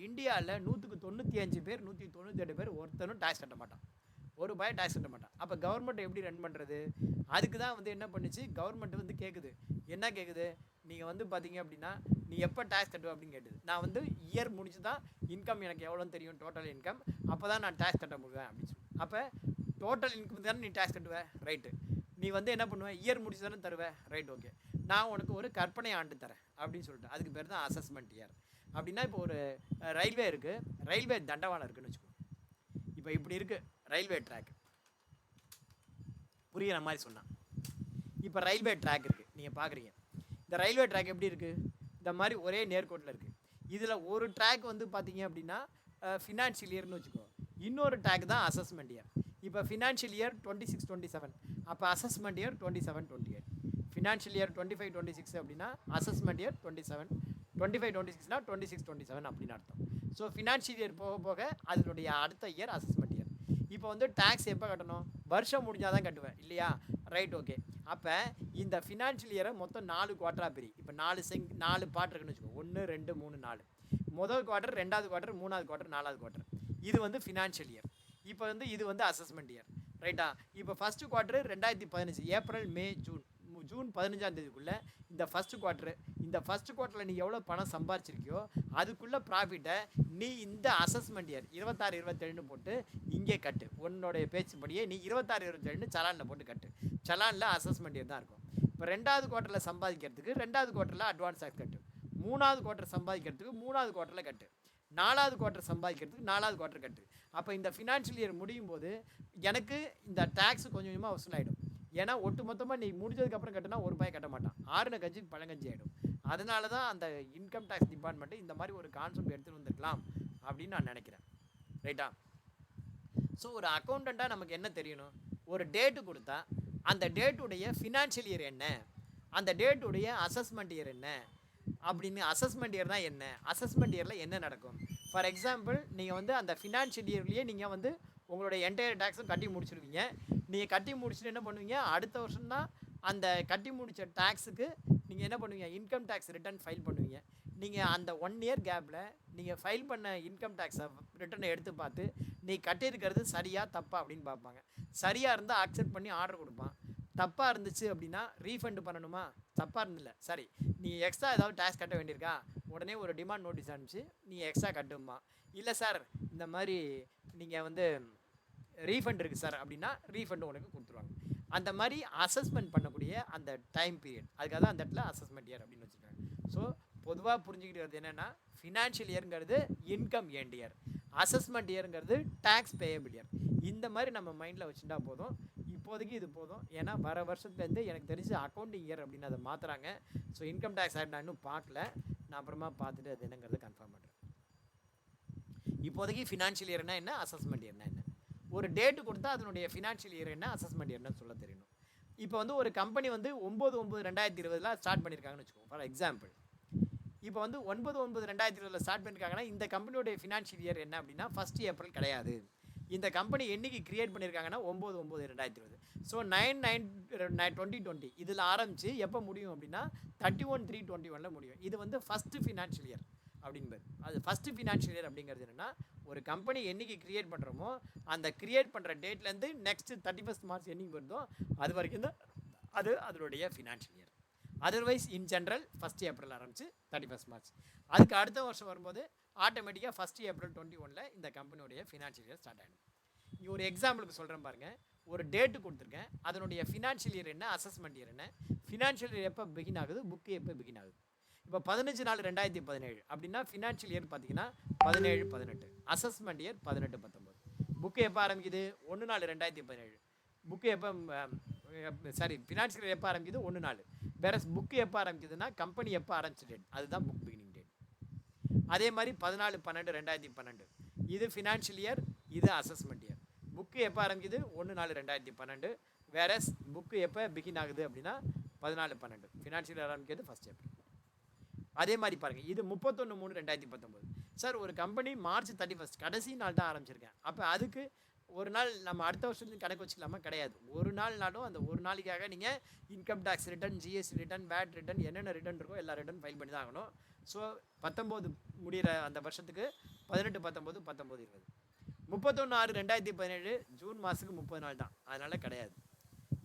இந்தியாவில் 195 பேர் 198 பேர் ஒருத்தனும் டேக்ஸ் கட்ட மாட்டான், ₹1 டேக்ஸ் கட்ட மாட்டான். அப்போ கவர்மெண்ட் எப்படி ரன் பண்ணுறது? அதுக்கு தான் வந்து என்ன பண்ணுச்சு, கவர்மெண்ட் வந்து கேட்குது, என்ன கேட்குது, நீங்கள் வந்து பார்த்தீங்க அப்படின்னா நீ எப்போ டேக்ஸ் கட்டுவ அப்படின்னு கேட்டுது. நான் வந்து இயர் முடிச்சு தான் இன்கம் எனக்கு எவ்வளோன்னு தெரியும், டோட்டல் இன்கம், அப்போ தான் நான் டேக்ஸ் கட்ட முடிவேன் அப்படின்னு சொல்லி. அப்போ டோட்டல் இன்கம் தானே நீ டேக்ஸ் கட்டுவேன், ரைட்டு. நீ வந்து என்ன பண்ணுவேன், இயர் முடிச்சு தானே தருவேன், ரைட், ஓகே. நான் உனக்கு ஒரு கற்பனை ஆண்டு தரேன் அப்படின்னு சொல்லிட்டு அதுக்கு பேர் தான் அசஸ்மெண்ட் இயர். அப்படின்னா இப்போ ஒரு ரயில்வே இருக்குது, ரயில்வே தண்டவாளம் இருக்குதுன்னு வச்சுக்கோ. இப்போ இப்படி இருக்குது ரயில்வே ட்ராக், புரிகிற மாதிரி சொன்னான். இப்போ ரயில்வே ட்ராக் இருக்குது, நீங்கள் பார்க்குறீங்க. இந்த ரயில்வே ட்ராக் எப்படி இருக்குது? இந்த மாதிரி ஒரே நேர்கோட்டில் இருக்குது. இதில் ஒரு ட்ராக் வந்து பார்த்தீங்க அப்படின்னா ஃபினான்ஷியல் இயர்னு வச்சுக்கோ, இன்னொரு ட்ராக் தான் அசஸ்மெண்ட் இயர். இப்போ ஃபினான்ஷியல் இயர் 26-27, அப்போ அசஸ்மெண்ட் இயர் 27-28. ஃபினான்ஷியல் இயர் 25-26 அப்படின்னா அசஸ்மெண்ட் இயர் 27, 25-26னா 26-27 அப்படின்னு அர்த்தம். ஸோ ஃபினான்ஷியல் இயர் போக போக அதனுடைய அடுத்த இயர் அசஸ்மெண்ட் இயர். இப்போ வந்து டேக்ஸ் எப்போ கட்டணும்? வருஷம் முடிஞ்சால் தான் கட்டுவேன் இல்லையா, ரைட், ஓகே. அப்போ இந்த ஃபினான்ஷியல் இயரை மொத்தம் 4 குவார்ட்டராக பிரி. இப்போ 4 பார்ட் இருக்குன்னு வச்சுக்கோ, 1, 2, 3, 4. முதல் குவார்ட்டர், 2வது குவார்ட்டர், 3வது குவார்ட்டர், 4வது குவார்ட்டர். இது வந்து ஃபினான்ஷியல் இயர். இப்போ வந்து இது வந்து அசஸ்மெண்ட் இயர், ரைட்டா? இப்போ ஃபஸ்ட்டு குவார்ட்டர் 2015 ஏப்ரல், மே, ஜூன் 15ஆம் தேதிக்குள்ளே இந்த ஃபஸ்ட்டு குவார்ட்டரில் நீ எவ்வளோ பணம் சம்பாரிச்சிருக்கியோ அதுக்குள்ளே ப்ராஃபிட்டை நீ இந்த அசஸ்மெண்ட் இயர் 26-27ன்னு போட்டு இங்கே கட்டு. உன்னோடைய பேச்சுப்படியே நீ 26-27ன்னு சலானில் போட்டு கட்டு. சலானில் அசஸ்மெண்ட் இயர் தான் இருக்கும். இப்போ 2வது குவார்ட்டரில் சம்பாதிக்கிறதுக்கு 2வது குவார்ட்டரில் அட்வான்ஸ் டேக்ஸ் கட்டு, 3வது குவார்ட்டர் சம்பாதிக்கிறதுக்கு 3வது குவார்ட்டரில் கட்டு, 4வது குவார்ட்டர் சம்பாதிக்கிறதுக்கு 4வது குவார்ட்டர் கட்டு. அப்போ இந்த ஃபினான்ஷியல் இயர் முடியும் போது எனக்கு இந்த டேக்ஸ் கொஞ்சம் கொஞ்சமாக வசூலாகிடும். ஏன்னா ஒட்டு மொத்தமாக நீ முடிஞ்சதுக்கப்புறம் கட்டினா ₹1 கட்ட மாட்டான், 6 கஞ்சிக்கு பழங்கஞ்சி ஆகிடும். அதனால தான் அந்த இன்கம் டேக்ஸ் டிபார்ட்மெண்ட்டு இந்த மாதிரி ஒரு கான்செப்ட் எடுத்துகிட்டு வந்திருக்கலாம் அப்படின்னு நான் நினைக்கிறேன், ரைட்டா? ஸோ ஒரு அக்கௌண்டண்ட்டாக நமக்கு என்ன தெரியணும்? ஒரு டேட்டு கொடுத்தா அந்த டேட்டுடைய ஃபினான்ஷியல் இயர் என்ன, அந்த டேட்டுடைய அசஸ்மெண்ட் இயர் என்ன அப்படின்னு. அசஸ்மெண்ட் இயர் தான் என்ன, அசஸ்மெண்ட் இயரில் என்ன நடக்கும்? ஃபார் எக்ஸாம்பிள், நீங்கள் வந்து அந்த ஃபினான்ஷியல் இயர்லேயே நீங்கள் வந்து உங்களுடைய என்டையர் டேக்ஸும் கட்டி முடிச்சிடுவீங்க. நீங்கள் கட்டி முடிச்சுட்டு என்ன பண்ணுவீங்க, அடுத்த வருஷம் தான் அந்த கட்டி முடித்த டேக்ஸுக்கு நீங்கள் என்ன பண்ணுவீங்க, இன்கம் டேக்ஸ் ரிட்டர்ன் ஃபைல் பண்ணுவீங்க. நீங்கள் அந்த 1 இயர் கேப்பில் நீங்கள் ஃபைல் பண்ண இன்கம் டேக்ஸை ரிட்டர்னை எடுத்து பார்த்து நீ கட்டியிருக்கிறது சரியா தப்பா அப்படின்னு பார்ப்பாங்க. சரியாக இருந்தால் அக்செப்ட் பண்ணி ஆர்டர் கொடுப்பான். தப்பாக இருந்துச்சு அப்படின்னா ரீஃபண்ட் பண்ணணுமா, தப்பாக இருந்தில்ல சரி நீ எக்ஸ்ட்ரா ஏதாவது டேக்ஸ் கட்ட வேண்டியிருக்கா, உடனே ஒரு டிமாண்ட் நோட்டீஸ் அனுப்பிச்சு நீ எக்ஸ்ட்ரா கட்டுமா. இல்லை சார் இந்த மாதிரி நீங்கள் வந்து ரீஃபண்ட் இருக்குது சார் அப்படின்னா ரீஃபண்ட் உனக்கு கொடுத்துருவாங்க. அந்த மாதிரி அசஸ்மெண்ட் பண்ணக்கூடிய அந்த டைம் பீரியட், அதுக்காக தான் அந்த இடத்துல அசஸ்மெண்ட் இயர் அப்படின்னு வச்சுருக்காங்க. ஸோ பொதுவாக புரிஞ்சுக்கிட்டு என்னென்னா ஃபினான்ஷியல் இயருங்கிறது இன்கம் ஏண்ட் இயர், அசஸ்மெண்ட் இயருங்கிறது டேக்ஸ் பேயபிள் இயர். இந்த மாதிரி நம்ம மைண்டில் வச்சுட்டா போதும். இப்போதைக்கு இது போதும். ஏன்னா வர வருஷத்துலேருந்து எனக்கு தெரிஞ்சு அக்கௌண்டிங் இயர் அப்படின்னு அதை மாற்றுறாங்க. ஸோ இன்கம் டேக்ஸ் ஆக்ட் நான் இன்னும் பார்க்கல, நான் அப்புறமா பார்த்துட்டு அது என்னங்கிறது கன்ஃபார்ம் பண்ணுறேன். இப்போதைக்கு ஃபினான்ஷியல் இயர்னா என்ன, அசஸ்மெண்ட் இயர்னா என்ன, ஒரு டேட்டு கொடுத்தா அதனுடைய ஃபினான்ஷியல் இயர் என்ன, அசஸ்மெண்ட் இயர்னு சொல்ல தெரியணும். இப்போ வந்து ஒரு கம்பெனி வந்து 9/9/2020 ஸ்டார்ட் பண்ணியிருக்காங்கன்னு வச்சுக்கோங்க ஃபார் எக்ஸாம்பிள். இப்போ வந்து 9/9/2020 ஸ்டார்ட் பண்ணியிருக்காங்கன்னா இந்த கம்பெனியோடைய ஃபினான்ஷியல் இயர் என்ன அப்படின்னா 1 ஏப்ரல் கிடையாது. இந்த கம்பெனி என்னைக்கு கிரியேட் பண்ணியிருக்காங்கன்னா 9/9/2020. ஸோ 9/9/2020 இதில் ஆரம்பித்து எப்போ முடியும் அப்படின்னா 31/3/21 முடியும். இது வந்து ஃபஸ்ட்டு ஃபினான்ஷியல் இயர் அப்படிங்கிறது. அது ஃபஸ்ட்டு ஃபினான்ஷியல் இயர் அப்படிங்கிறது என்னென்னா ஒரு கம்பெனி என்றைக்கு கிரியேட் பண்ணுறோமோ அந்த கிரியேட் பண்ணுற டேட்லேருந்து நெக்ஸ்ட்டு 31 மார்ச் என்னைக்கு வருதோ அது வரைக்கும் தான் அது அதனுடைய financial year. Otherwise in general 1 April ஆரம்பிச்சு 31 மார்ச். அதுக்கு அடுத்த வருஷம் வரும்போது ஆட்டோமேட்டிக்காக 1 ஏப்ரல் 2021 இந்த கம்பெனியோடைய ஃபினான்ஷியல் இயர் ஸ்டார்ட் ஆகிடும். இங்கே ஒரு எக்ஸாம்பிளுக்கு சொல்கிறேன் பாருங்கள். ஒரு டேட்டு கொடுத்துருக்கேன், அதனுடைய ஃபினான்ஷியல் இயர் என்ன, அசஸ்மெண்ட் இயர் என்ன, ஃபினான்ஷியல் இயர் எப்போ பிகின் ஆகுது, புக்கு எப்போ பிகின் ஆகுது. இப்போ 15/4/2017 அப்படின்னா ஃபினான்ஷியல் இயர் பார்த்தீங்கன்னா 17/18, அசஸ்மெண்ட் இயர் 18/19. புக்கு எப்போ ஆரம்பிக்குது 1/4/2017. புக்கு எப்போ ஃபினான்ஷியல் இயர் எப்போ ஆரம்பிக்குது 1/4. வேற புக்கு எப்போ ஆரம்பிக்குதுன்னா கம்பெனி எப்போ ஆரம்பிச்ச டேட் அதுதான் புக் பிகினிங் டேட். அதே மாதிரி 14/12/2012 இது ஃபினான்ஷியல் இயர், இது அசஸ்மெண்ட் இயர். புக்கு எப்போ ஆரம்பிக்குது 1/4/2012. வேற புக்கு எப்போ பிகின் ஆகுது அப்படின்னா 14/12. ஃபினான்ஷியல் இயர் ஆரம்பிக்கிறது 1 ஏப்ரல். அதே மாதிரி பாருங்கள், இது 31/3/2019. சார் ஒரு கம்பெனி மார்ச் 31 கடைசி நாள் தான் ஆரம்பிச்சிருக்கேன், அப்போ அதுக்கு ஒரு நாள் நம்ம அடுத்த வருஷத்துக்கு கணக்கு வச்சுக்கலாமா? கிடையாது. ஒரு நாள்னாலும் அந்த ஒரு நாளைக்காக நீங்கள் income tax return, GST return, VAT return, என்னென்ன ரிட்டர்ன் இருக்கோ எல்லா ரிட்டர்ன் ஃபைல் பண்ணி தான் ஆகணும். ஸோ 19 முடிகிற அந்த வருஷத்துக்கு 18/19/19/20. 31/6/2017 ஜூன் மாதத்துக்கு 30 நாள் தான், அதனால் கிடையாது.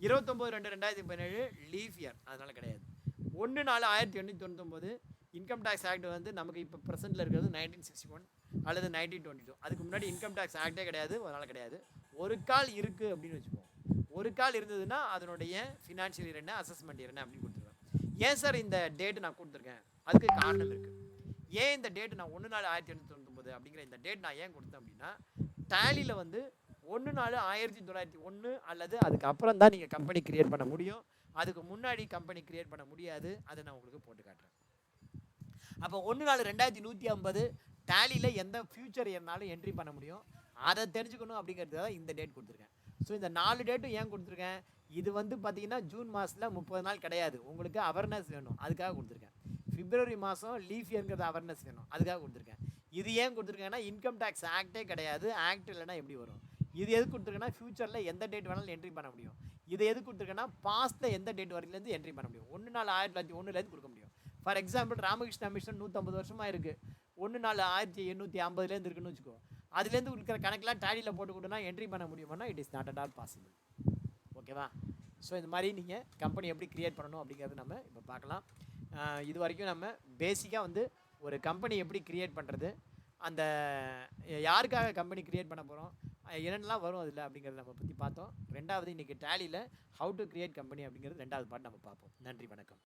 29/2/2017 லீஃப் இயர், அதனால் கிடையாது. 1/4/1899 இன்கம் டேக்ஸ் ஆக்ட் வந்து நமக்கு இப்போ ப்ரெசென்ட்டில் இருக்கிறது 1961 அல்லது 1922. அதுக்கு முன்னாடி இன்கம் டேக்ஸ் ஆக்டே கிடையாது, அதனால் கிடையாது. ஒரு கால் இருக்குது அப்படின்னு வச்சுப்போம். ஒரு கால் இருந்ததுன்னா அதனுடைய ஃபினான்ஷியல் இயர் என்ன, அசஸ்மெண்ட் இயர் என்ன அப்படின்னு கொடுத்துருவேன். ஏன் சார் இந்த டேட்டு நான் கொடுத்துருக்கேன்? அதுக்கு காரணம் இருக்குது. ஏன் இந்த டேட்டு நான் 1/4/1899 அப்படிங்கிற இந்த டேட் நான் ஏன் கொடுத்தேன் அப்படின்னா, டேலியில் வந்து 1/4/1901 அல்லது அதுக்கு அப்புறம் தான் நீங்கள் கம்பெனி கிரியேட் பண்ண முடியும். அதுக்கு முன்னாடி கம்பெனி கிரியேட் பண்ண முடியாது. அதை நான் உங்களுக்கு போட்டு காட்டுறேன். அப்போ 1/4/2150 டேலியில் எந்த ஃபியூச்சர் இயர்னாலும் என்ட்ரி பண்ண முடியும். அதை தெரிஞ்சுக்கணும் அப்படிங்கிறதுக்காக இந்த டேட் கொடுத்துருக்கேன். ஸோ இந்த 4 டேட்டும் ஏன் கொடுத்துருக்கேன்? இது வந்து பார்த்தீங்கன்னா ஜூன் மாதத்தில் 30 நாள் கிடையாது, உங்களுக்கு அவேர்னஸ் வேணும், அதுக்காக கொடுத்துருக்கேன். பிப்ரவரி மாதம் லீஃப் இயர்ங்கிறது அவேர்னஸ் வேணும், அதுக்காக கொடுத்துருக்கேன். இது ஏன் கொடுத்துருக்கேன்னா இன்கம் டேக்ஸ் ஆக்டே கிடையாது, ஆக்ட் இல்லைன்னா எப்படி வரும்? இது எது கொடுத்துருக்கேன்னா ஃபியூச்சரில் எந்த டேட் வேணாலும் என்ட்ரி பண்ண முடியும். இது எது கொடுத்துருக்கேன்னா பாஸ்ட்டில் எந்த டேட் வரையிலேருந்து என்ட்ரி பண்ண முடியும். 1/4/1901 கொடுக்க முடியும். ஃபார் எக்ஸாம்பிள் ராமகிருஷ்ணா மிஷன் 150 வருஷமாக இருக்குது, 1/4/1850 இருக்குன்னு வச்சுக்கோ. அதுலேருந்து இருக்கிற கணக்கெலாம் டேலியில் போட்டு கொடுனா என்ட்ரி பண்ண முடியுமானா it is not at all possible. ஓகேவா? ஸோ இந்த மாதிரி நீங்கள் கம்பெனி எப்படி க்ரியேட் பண்ணணும் அப்படிங்கிறது நம்ம இப்போ பார்க்கலாம். இது வரைக்கும் நம்ம பேசிக்காக வந்து ஒரு கம்பெனி எப்படி க்ரியேட் பண்ணுறது, அந்த யாருக்காக கம்பெனி க்ரியேட் பண்ண போகிறோம், என்னென்னலாம் வரும் அதில் அப்படிங்கிறத நம்ம பற்றி பார்த்தோம். ரெண்டாவது இன்றைக்கி டேலியில் ஹவு டு க்ரியேட் கம்பெனி அப்படிங்கிறது ரெண்டாவது பார்ட் நம்ம பார்ப்போம். நன்றி, வணக்கம்.